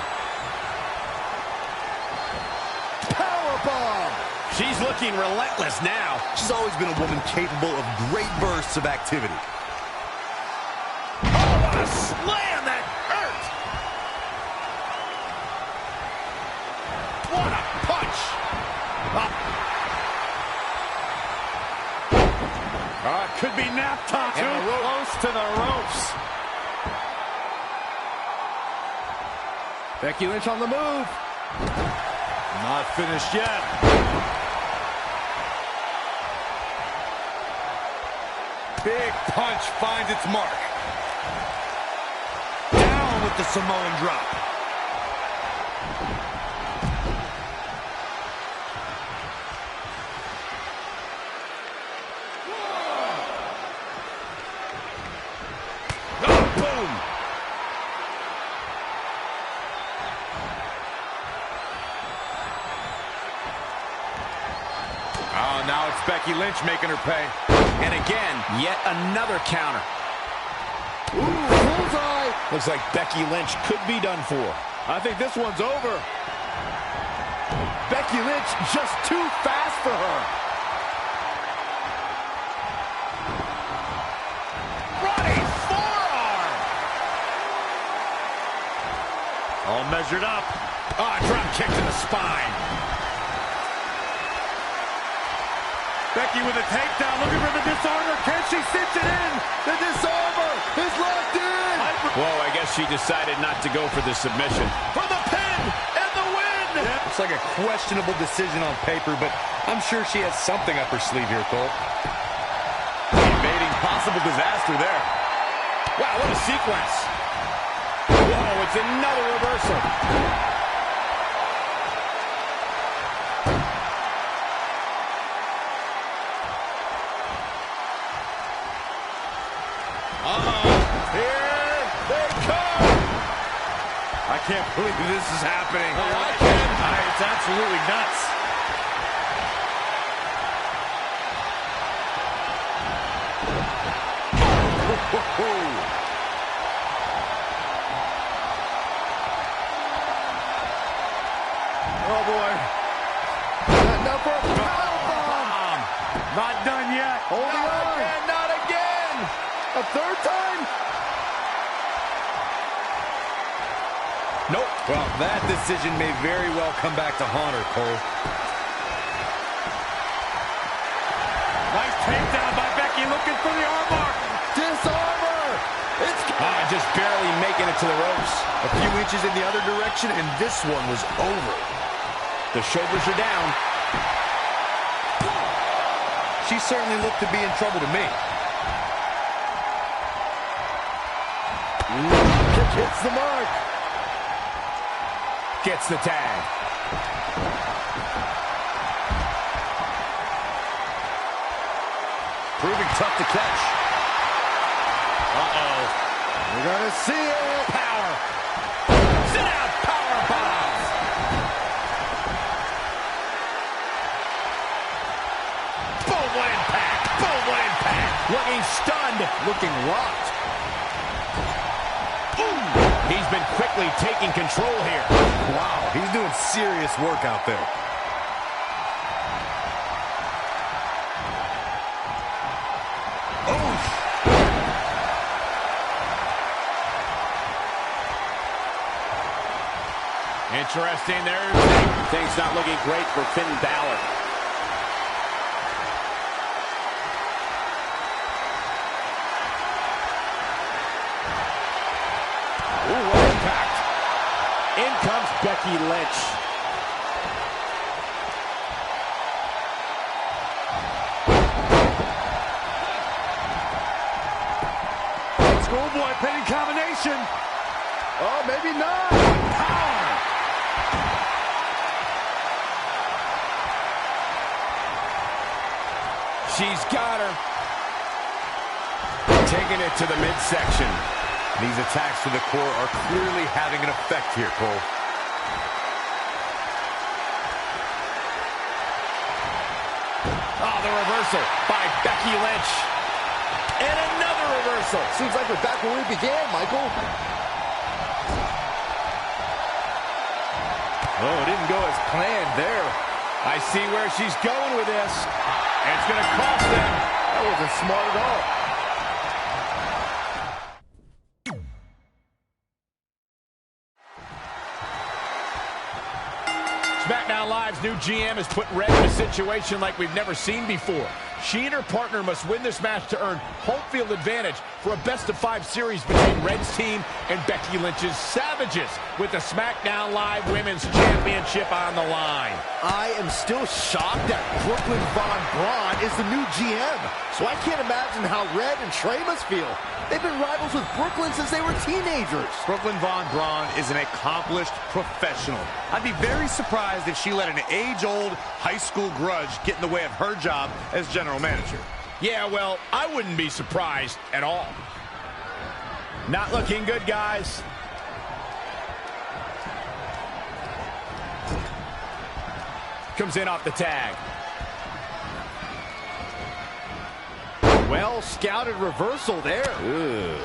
Powerbomb. She's looking relentless now. She's always been a woman capable of great bursts of activity. Oh, what a slam that hurt. What a punch. Could be nap time. Too close to the ropes. Becky Lynch on the move. Not finished yet. Big punch finds its mark. Down with the Samoan drop. Now it's Becky Lynch making her pay. And again, yet another counter. Ooh, bullseye. Looks like Becky Lynch could be done for. I think this one's over. Becky Lynch just too fast for her. Running forearm. All measured up. Ah, oh, drop kick to the spine. Becky with a takedown, looking for the disarmer. Can she cinch it in? The disarmer is locked in. Whoa, I guess she decided not to go for the submission. For the pin and the win. It's like a questionable decision on paper, but I'm sure she has something up her sleeve here, Cole. Evading possible disaster there. Wow, what a sequence. Whoa, it's another reversal. Here they come. I can't believe this is happening. I can. It's absolutely nuts. Oh, boy. Now for a powerbomb. Not done yet. Holding on. And not again. A third time? Nope. Well, that decision may very well come back to haunt her, Cole. Nice takedown by Becky, looking for the armbar. Disarmor. It's just barely making it to the ropes. A few inches in the other direction, and this one was over. The shoulders are down. She certainly looked to be in trouble to me. kick hits the mark. Gets the tag. Proving tough to catch. Uh-oh. We're going to see it. Power. Sit down. Power bomb. Boom, what impact. Boom, what impact. Looking stunned. Looking rocked. He's been quickly taking control here. Wow, he's doing serious work out there. Oh! Interesting there. Things not looking great for Finn Balor. Ooh, what impact. In comes Becky Lynch. Schoolboy pinning combination. Oh, maybe not. Power. She's got her. Taking it to the midsection. These attacks to the core are clearly having an effect here, Cole. Oh, the reversal by Becky Lynch. And another reversal. Seems like we're back where we began, Michael. Oh, it didn't go as planned there. I see where she's going with this. And it's going to cost them. That wasn't smart at all. SmackDown Live's new GM has put Red in a situation like we've never seen before. She and her partner must win this match to earn home field advantage for a best-of-5 series between Red's team and Becky Lynch's Savages, with the SmackDown Live Women's Championship on the line. I am still shocked that Brooklyn Von Braun is the new GM, so I can't imagine how Red and Trey must feel. They've been rivals with Brooklyn since they were teenagers. Brooklyn Von Braun is an accomplished professional. I'd be very surprised if she let an age-old high school grudge get in the way of her job as general manager. Yeah, well, I wouldn't be surprised at all. Not looking good, guys. Comes in off the tag. Well scouted reversal there. Ooh.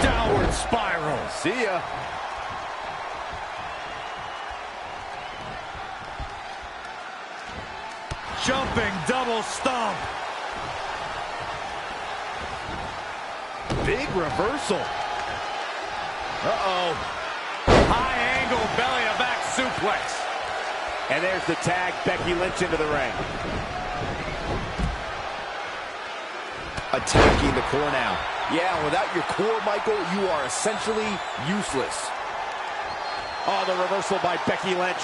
Downward spiral. See ya. Jumping double stomp. Big reversal. Uh-oh. High angle belly to back suplex. And there's the tag. Becky Lynch into the ring. Attacking the core now. Yeah, without your core, Michael, you are essentially useless. Oh, the reversal by Becky Lynch.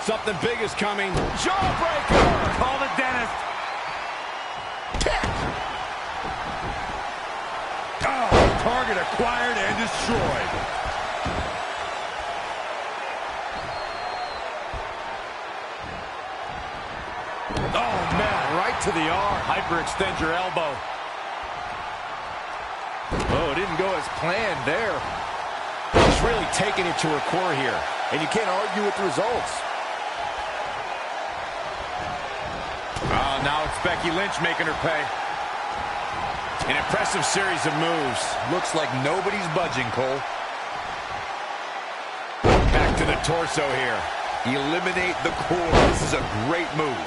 Something big is coming. Jawbreaker! Call the dentist. Kick! Oh, target acquired and destroyed. Oh, man, right to the arm. Hyperextend your elbow. Oh, it didn't go as planned there. She's really taking it to her core here, and you can't argue with the results. Oh, now it's Becky Lynch making her pay. An impressive series of moves. Looks like nobody's budging, Cole. Back to the torso here. Eliminate the core. This is a great move.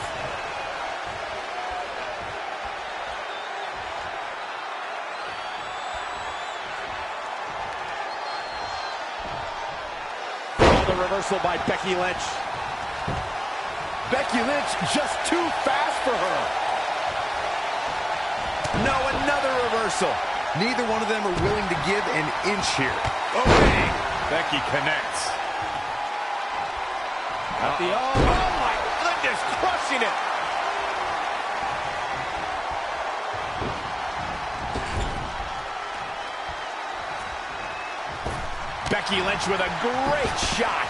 Oh, the reversal by Becky Lynch. Becky Lynch just too fast for her. No, another reversal. Neither one of them are willing to give an inch here. Oh, bang. Becky connects. At the arm. Oh, my goodness, crushing it. Becky Lynch with a great shot.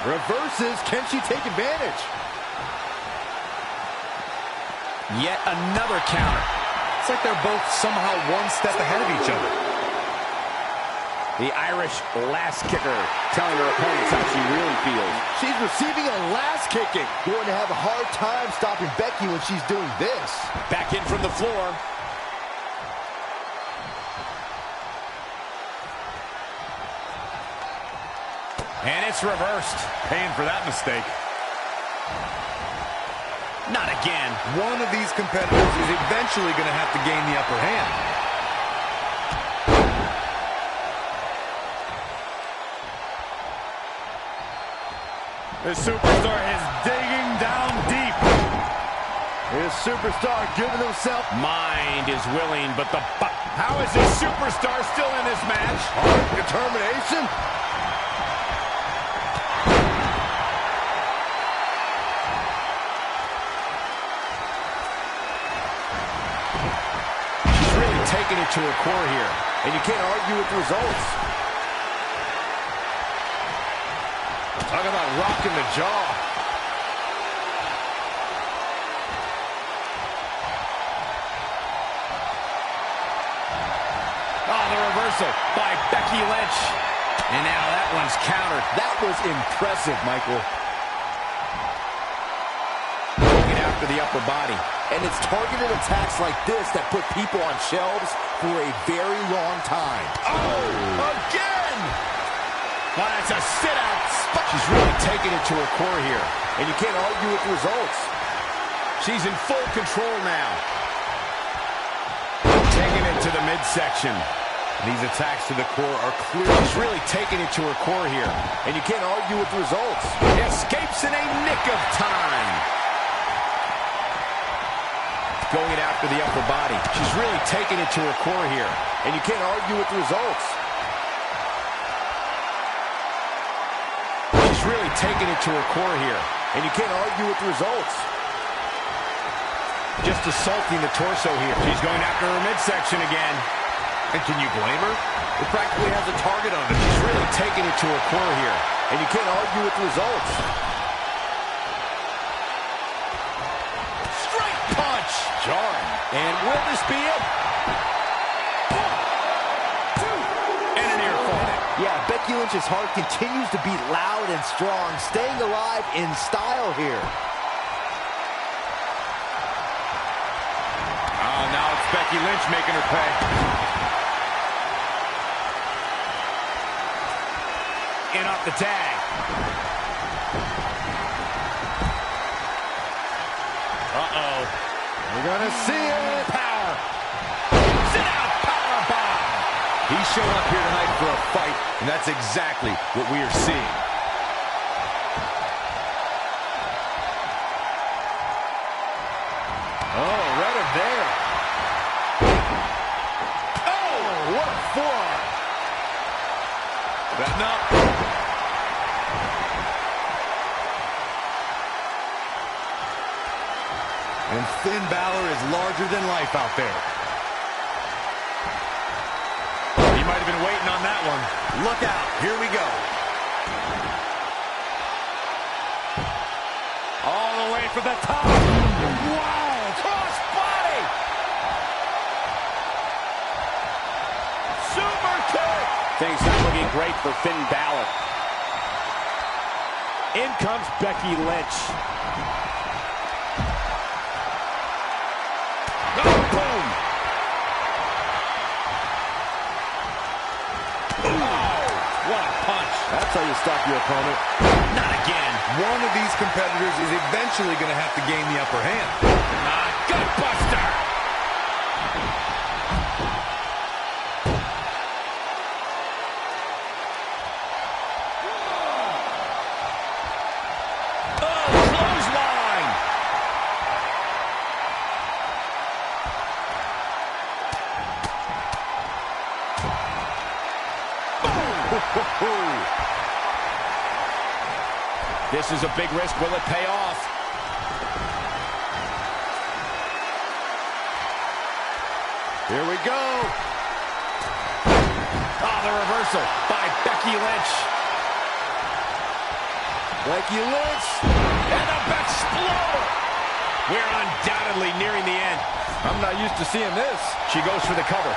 Reverses. Can she take advantage? Yet another counter. It's like they're both somehow one step ahead of each other. The Irish lass kicker telling her opponents how she really feels. She's receiving a lass kicking. Going to have a hard time stopping Becky when she's doing this. Back in from the floor. And it's reversed. Paying for that mistake. Not again. One of these competitors is eventually going to have to gain the upper hand. The superstar is digging down deep. This superstar giving himself. Mind is willing, but the... How is this superstar still in this match? Hard determination. Taking it to her core here. And you can't argue with the results. Talk about rocking the jaw. Oh, the reversal by Becky Lynch. And now that one's countered. That was impressive, Michael. Get after the upper body. And it's targeted attacks like this that put people on shelves for a very long time. Oh, again! Well, that's a sit-out spot. She's really taking it to her core here. And you can't argue with the results. She's in full control now. Taking it to the midsection. These attacks to the core are clear. She's really taking it to her core here. And you can't argue with the results. Escapes in a nick of time. Going after the upper body. She's really taking it to her core here. And you can't argue with the results. She's really taking it to her core here. And you can't argue with the results. Just assaulting the torso here. She's going after her midsection again. And can you blame her? It practically has a target on it. She's really taking it to her core here. And you can't argue with the results. Straight punch. Jarring. And will this be it? 1, 2, and an ear fall. Yeah, Becky Lynch's heart continues to beat loud and strong, staying alive in style here. Oh, now it's Becky Lynch making her pay. In off the tag. Uh-oh. We're gonna see it. Power. Sit out. Power bomb. He's showing up here tonight for a fight, and that's exactly what we are seeing. Oh, right up there. Oh, what a forearm. Betting up. And Finn Balor is larger than life out there. He might have been waiting on that one. Look out. Here we go. for the top. Wow, cross body. Super kick. Things not looking great for Finn Balor. In comes Becky Lynch. Oh, boom. Oh, what a punch. That's how you stop your opponent. Not again. One of these competitors is eventually going to have to gain the upper hand. Gutbuster. Oh, clothesline. This is a big risk. Will it pay off? Here we go. Oh, the reversal by Becky Lynch. Becky Lynch. And a Exploder. We're undoubtedly nearing the end. I'm not used to seeing this. She goes for the cover.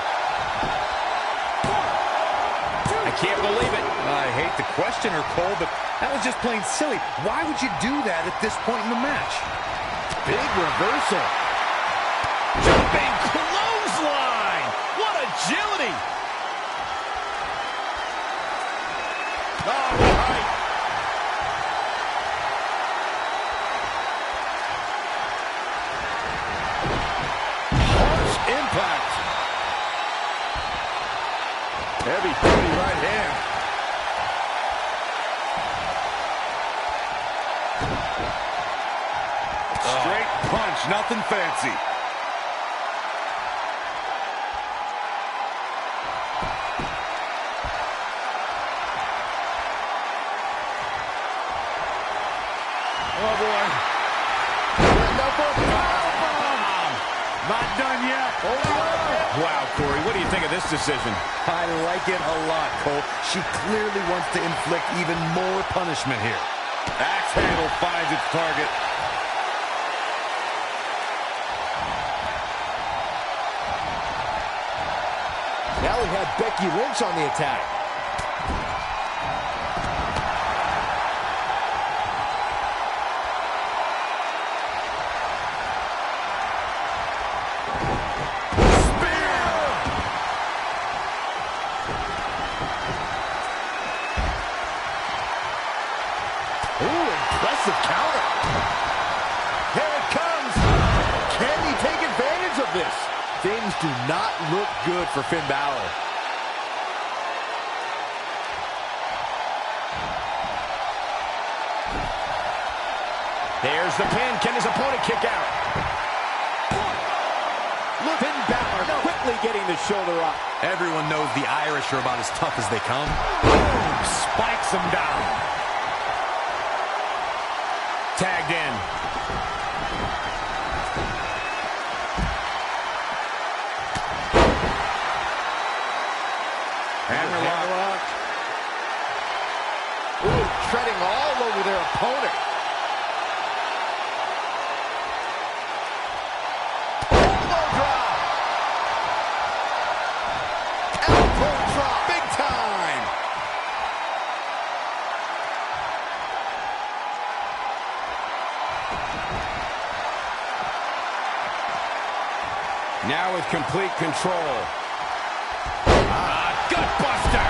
I can't believe it. I hate to question her, Cole, but that was just plain silly. Why would you do that at this point in the match? Big reversal. Jumping clothesline. What agility. All right. Harsh impact. Heavy duty right hand. Straight punch, nothing fancy. Oh, boy. Not done yet. Wow, Corey, what do you think of this decision? I like it a lot, Cole. She clearly wants to inflict even more punishment here. Axe handle finds its target. Now we have Becky Lynch on the attack. Ooh, impressive counter. Here it comes. Can he take advantage of this? Things do not look good for Finn Balor. There's the pin. Can his opponent kick out? Look, Finn Balor quickly getting the shoulder up. Everyone knows the Irish are about as tough as they come. Boom! Spikes him down. Tagged in. Hammerlock. Ooh, treading all over their opponent. Elbow drop. Elbow drop. Big time. Now with complete control. Gutbuster!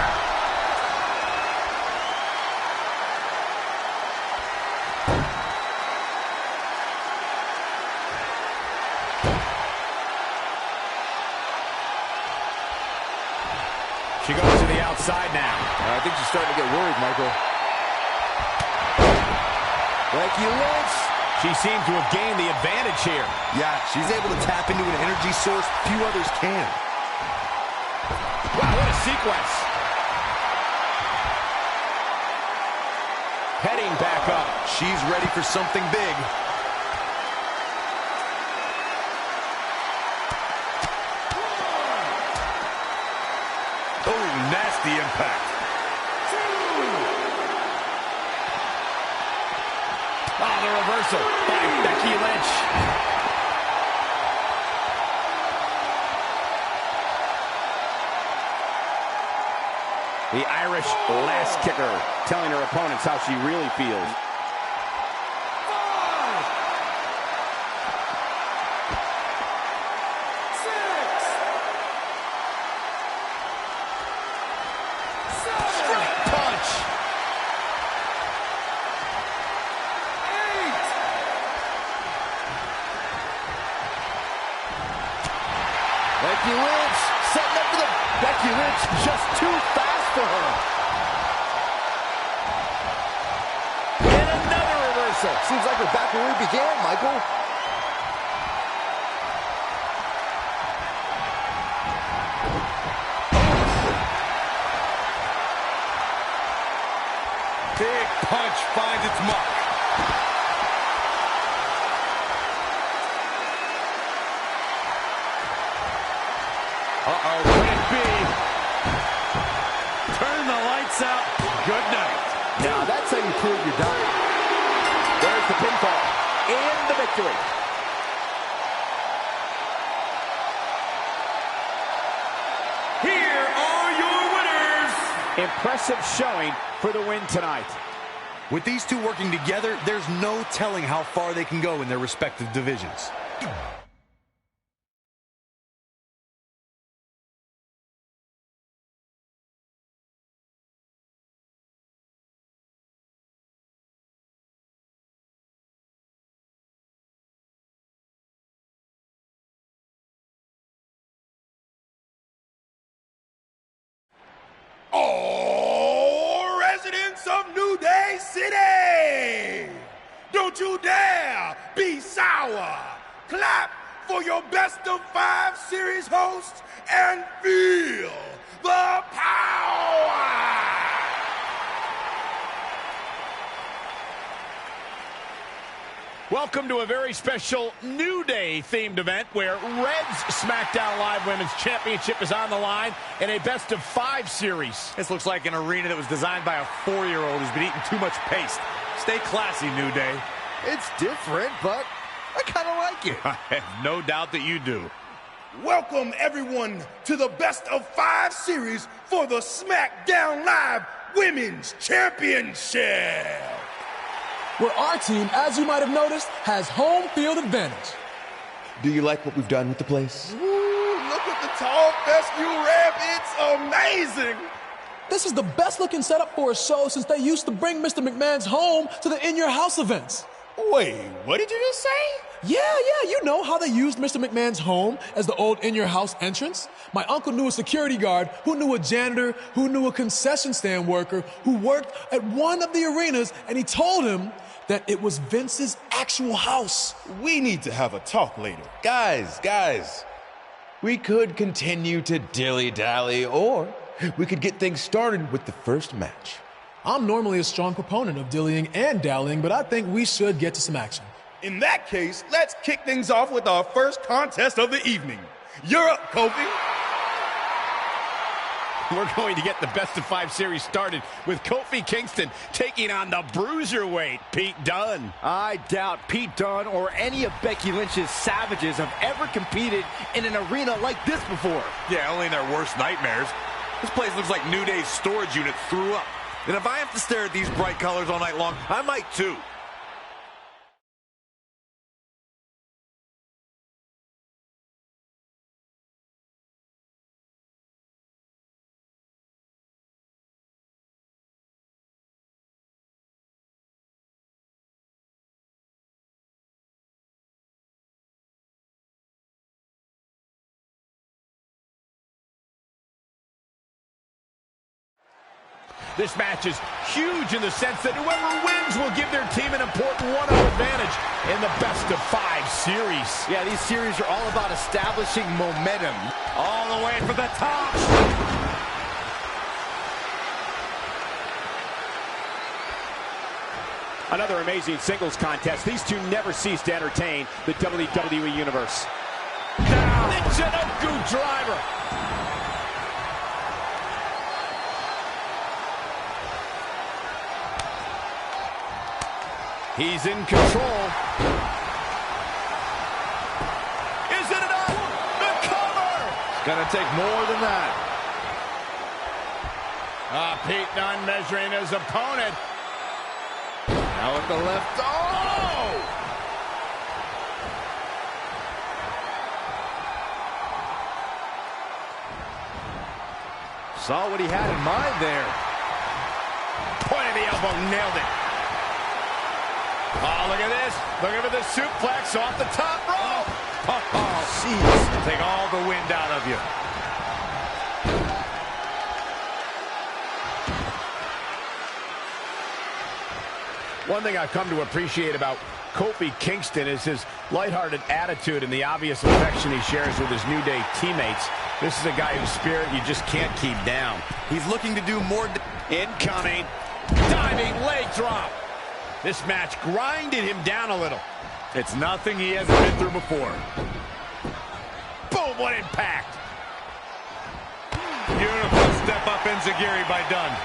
She goes to the outside now. I think she's starting to get worried, Michael. Becky Lynch. She seems to have gained the advantage here. Yeah, she's able to tap into an energy source few others can. Wow, what a sequence. Heading back up. She's ready for something big. Oh, nasty impact. Oh, now the reversal by Becky Lynch. The Irish lass kicker telling her opponents how she really feels. Becky Lynch setting up for the... Becky Lynch just too fast for her. And another reversal. Seems like we're back where we began, Michael. Big punch finds its mark. Uh-oh, could it be? Turn the lights out. Good night. Now that's how you prove you're done. There's the pinfall and the victory. Here are your winners. Impressive showing for the win tonight. With these two working together, there's no telling how far they can go in their respective divisions. All residents of New Day City, don't you dare be sour. Clap for your best of 5 series host and feel the power. Welcome to a very special New Day themed event where Red's SmackDown Live Women's Championship is on the line in a best of 5 series. This looks like an arena that was designed by a 4-year-old who's been eating too much paste. Stay classy, New Day. It's different, but I kind of like it. I have no doubt that you do. Welcome everyone to the best of 5 series for the SmackDown Live Women's Championship. Where our team, as you might have noticed, has home field advantage. Do you like what we've done with the place? Ooh, look at the tall fescue ramp. It's amazing. This is the best looking setup for a show since they used to bring Mr. McMahon's home to the In Your House events. Wait, what did you just say? Yeah, you know how they used Mr. McMahon's home as the old In Your House entrance? My uncle knew a security guard, who knew a janitor, who knew a concession stand worker, who worked at one of the arenas, and he told him that it was Vince's actual house. We need to have a talk later. Guys, we could continue to dilly-dally, or we could get things started with the first match. I'm normally a strong proponent of dillying and dallying, but I think we should get to some action. In that case, let's kick things off with our first contest of the evening. You're up, Kofi. We're going to get the best of 5 series started with Kofi Kingston taking on the bruiserweight Pete Dunne. I doubt Pete Dunne or any of Becky Lynch's savages have ever competed in an arena like this before. Yeah, only in their worst nightmares. This place looks like New Day's storage unit threw up. And if I have to stare at these bright colors all night long, I might too. This match is huge in the sense that whoever wins will give their team an important 1-0 advantage in the best of 5 series. Yeah, these series are all about establishing momentum. All the way for the top. Another amazing singles contest. These two never cease to entertain the WWE Universe. Down. Michinoku driver. He's in control. Is it enough? The cover! It's going to take more than that. Pete Dunne measuring his opponent. Now with the left. Oh! Saw what he had in mind there. Point of the elbow, nailed it. Oh, look at this. Looking for the suplex off the top rope. Oh, jeez. Take all the wind out of you. One thing I've come to appreciate about Kofi Kingston is his lighthearted attitude and the obvious affection he shares with his New Day teammates. This is a guy whose spirit you just can't keep down. He's looking to do more. Incoming. Diving leg drop. This match grinded him down a little. It's nothing he hasn't been through before. Boom, what impact. Beautiful step-up enziguri by Dunne.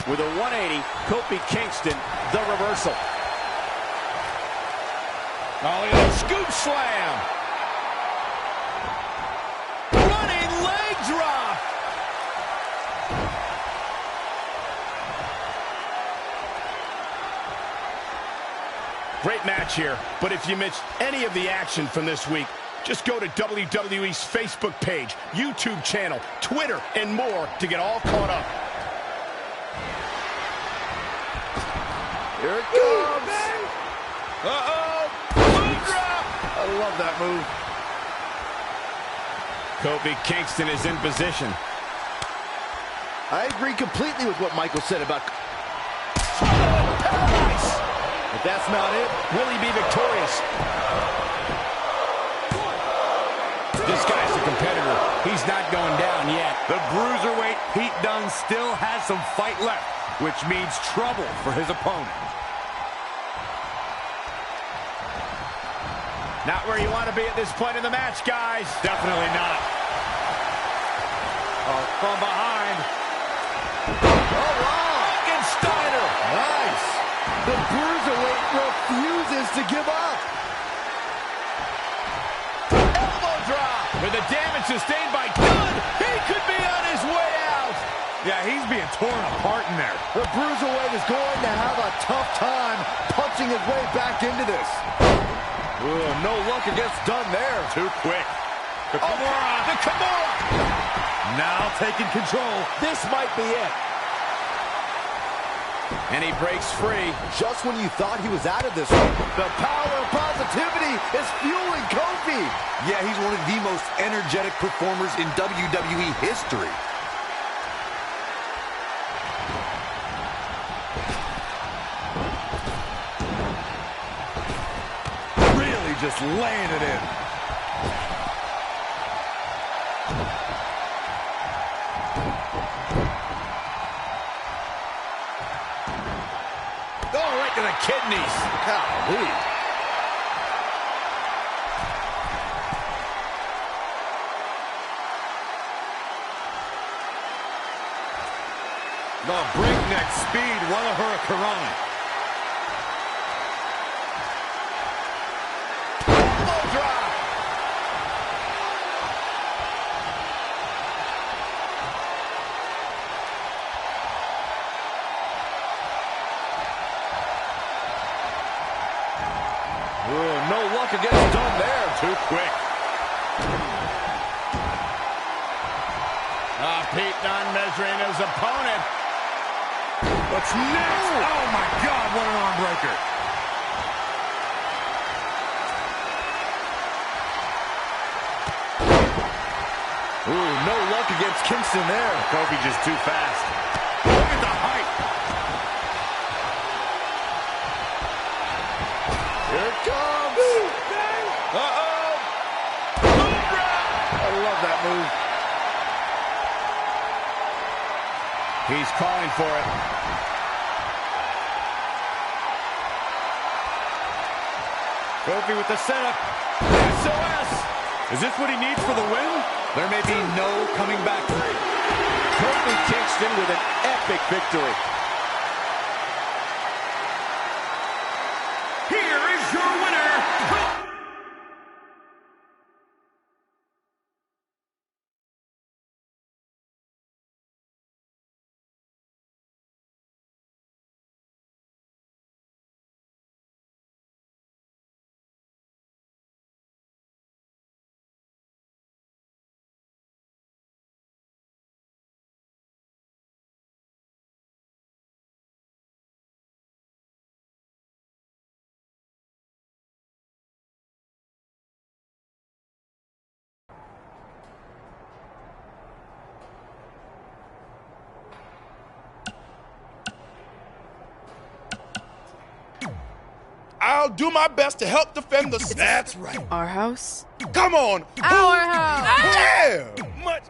With a 180, Kofi Kingston, the reversal. Oh, look at that scoop slam. Running leg drop. Great match here, but if you missed any of the action from this week, just go to WWE's Facebook page, YouTube channel, Twitter, and more to get all caught up. Here it comes. Uh-oh. Boom drop. I love that move. Kofi Kingston is in position. I agree completely with what Michael said about paradise. If that's not it, will he be victorious? This guy's a competitor. He's not going down yet. The bruiserweight Pete Dunne still has some fight left, which means trouble for his opponent. Not where you want to be at this point in the match, guys. Definitely not. Oh, from behind. Oh, wow. Steiner. Nice. The bruiserweight refuses to give up. Elbow drop. With the damage sustained by Dunne, he could be on his way out. Yeah, he's being torn apart in there. The bruiserweight is going to have a tough time punching his way back into this. Ooh, no luck against Dunne there. Too quick. The Kimura. The Kimura. Now taking control. This might be it. And he breaks free. Just when you thought he was out of this one. The power of positivity is fueling Kofi. Yeah, he's one of the most energetic performers in WWE history. Really just laying it in. Oh, right to the kidneys. Golly. The breakneck speed, what a hurricanrana. Elbow drop. Ooh, no luck against Dunne there. Too quick. Pete Dunne measuring his opponent. What's next? Oh, my God, what an arm breaker. Ooh, no luck against Kingston there. Kofi just too fast. Look at the height. Here it comes. Uh-oh. I love that move. He's calling for it. Kofi with the setup. SOS. Is this what he needs for the win? There may be no coming back. Kofi Kingston with an epic victory. Here is your winner, I'll do my best to help defend the... That's right. Our house? Come on. Our house. Yeah. Much.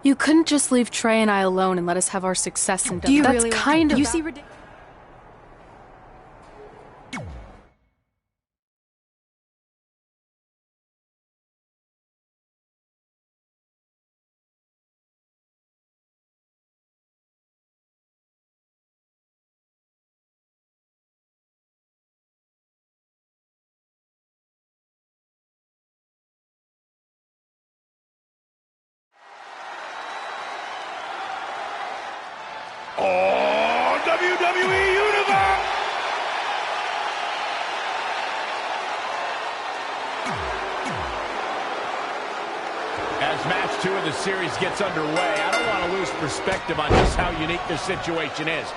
You couldn't just leave Trey and I alone and let us have our success and Do you That's really kind of... You see ridiculous. Oh, WWE Universe! As match 2 of the series gets underway, I don't want to lose perspective on just how unique this situation is.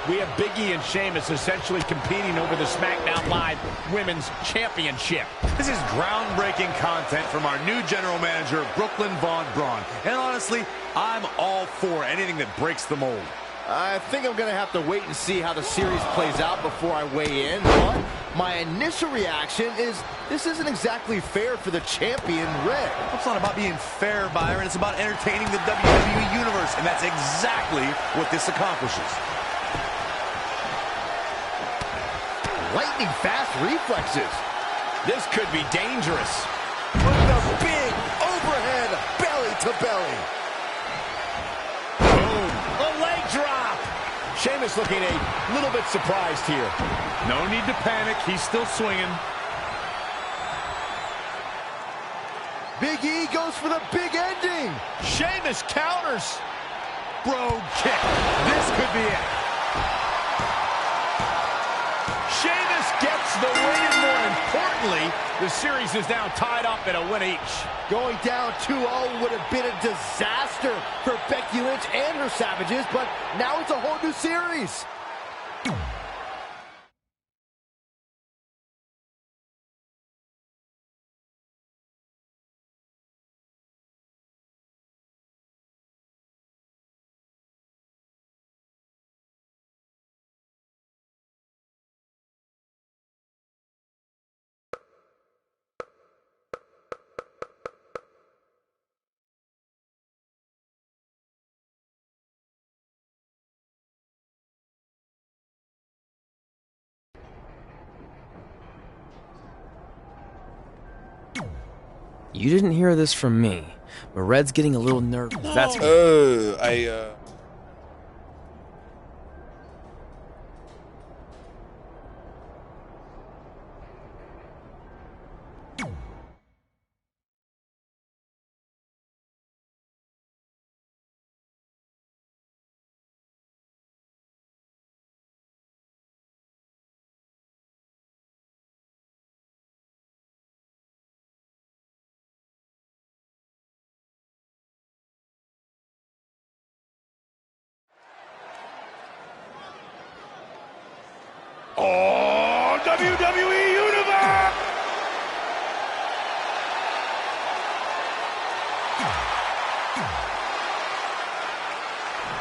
We have Big E and Sheamus essentially competing over the SmackDown Live Women's Championship. This is groundbreaking content from our new general manager, Brooklyn Von Braun. And honestly, I'm all for anything that breaks the mold. I think I'm going to have to wait and see how the series plays out before I weigh in, but my initial reaction is this isn't exactly fair for the champion, Red. It's not about being fair, Byron. It's about entertaining the WWE Universe, and that's exactly what this accomplishes. Lightning fast reflexes. This could be dangerous. With a big overhead belly to belly. Boom. A leg drop. Sheamus looking a little bit surprised here. No need to panic. He's still swinging. Big E goes for the big ending. Sheamus counters. Bro kick. This could be it. Sheamus gets the win, and more importantly, the series is now tied up at a win each. Going down 2-0 would have been a disaster for Becky Lynch and her Savages, but now it's a whole new series. You didn't hear this from me, but Red's getting a little nervous. That's... Oh, WWE Universe!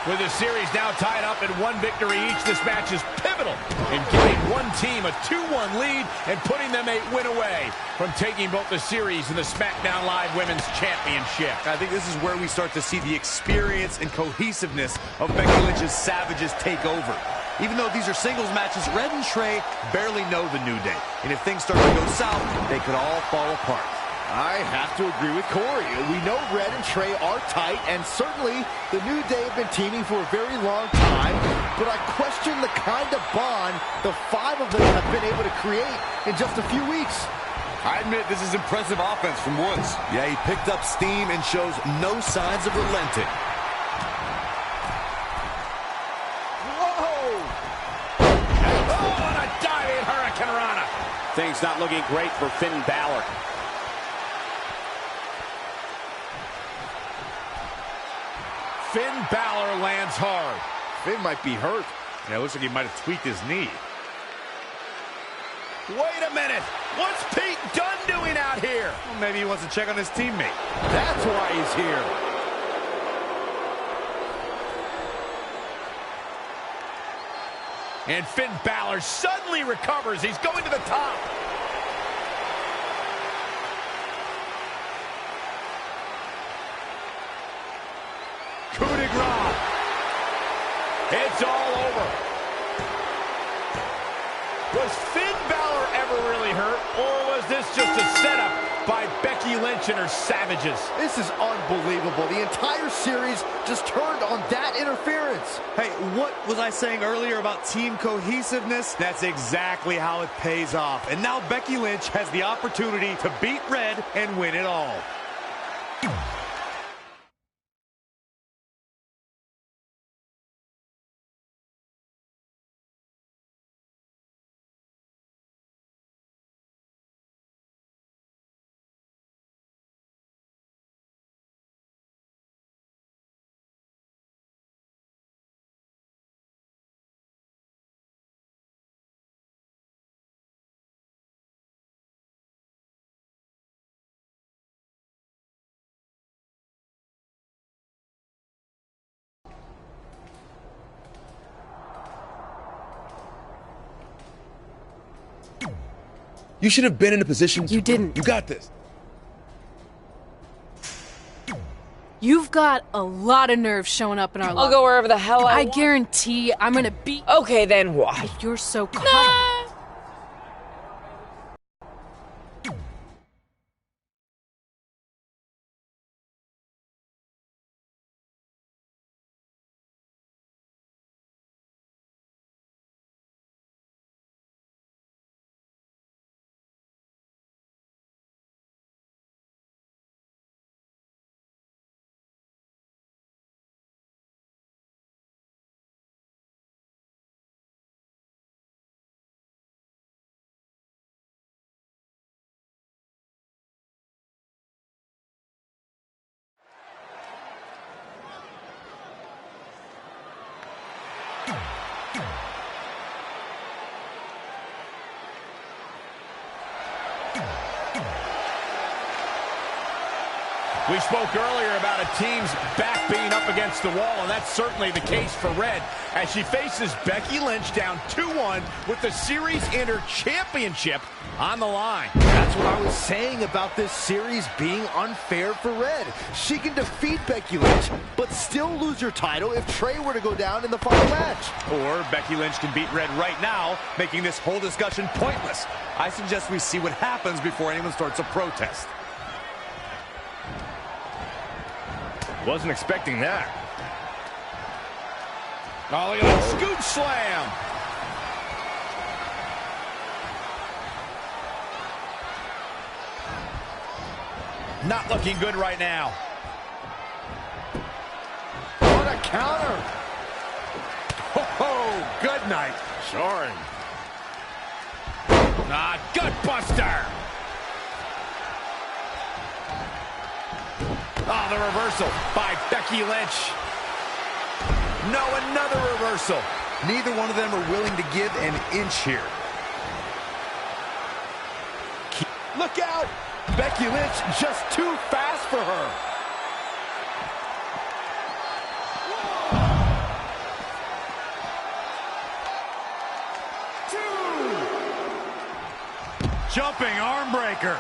With the series now tied up in one victory each, this match is pivotal in giving one team a 2-1 lead and putting them a win away from taking both the series and the SmackDown Live Women's Championship. I think this is where we start to see the experience and cohesiveness of Becky Lynch's Savages take over. Even though these are singles matches, Red and Trey barely know the New Day. And if things start to go south, they could all fall apart. I have to agree with Corey. We know Red and Trey are tight, and certainly the New Day have been teaming for a very long time, but I question the kind of bond the 5 of them have been able to create in just a few weeks. I admit this is impressive offense from Woods. Yeah, he picked up steam and shows no signs of relenting. Whoa! Oh, and a diving Hurricane Rana. Things not looking great for Finn Balor. Finn Balor lands hard. Finn might be hurt. Yeah, it looks like he might have tweaked his knee. Wait a minute. What's Pete Dunne doing out here? Well, maybe he wants to check on his teammate. That's why he's here. And Finn Balor suddenly recovers. He's going to the top. Coup de grace. It's all over. Was Finn Balor ever really hurt, or was this just a setup by Becky Lynch and her savages? This is unbelievable. The entire series just turned on that interference. Hey, what was I saying earlier about team cohesiveness? That's exactly how it pays off. And now Becky Lynch has the opportunity to beat Red and win it all. You should have been in a position. You didn't. You got this. You've got a lot of nerve showing up in our life. I'll go wherever the hell I want. guarantee I'm gonna beat. Okay, then what? You're so caught. We spoke earlier about a team's back being up against the wall, and that's certainly the case for Red as she faces Becky Lynch down 2-1 with the series and her championship on the line. That's what I was saying about this series being unfair for Red. She can defeat Becky Lynch, but still lose her title if Trey were to go down in the final match. Or Becky Lynch can beat Red right now, making this whole discussion pointless. I suggest we see what happens before anyone starts a protest. Wasn't expecting that. Oh, look at that scoop slam. Not looking good right now. What a counter. Oh, good night. Sorry. Gut buster. Oh, the reversal by Becky Lynch. No, another reversal. Neither one of them are willing to give an inch here. Look out! Becky Lynch just too fast for her. Jumping arm breaker.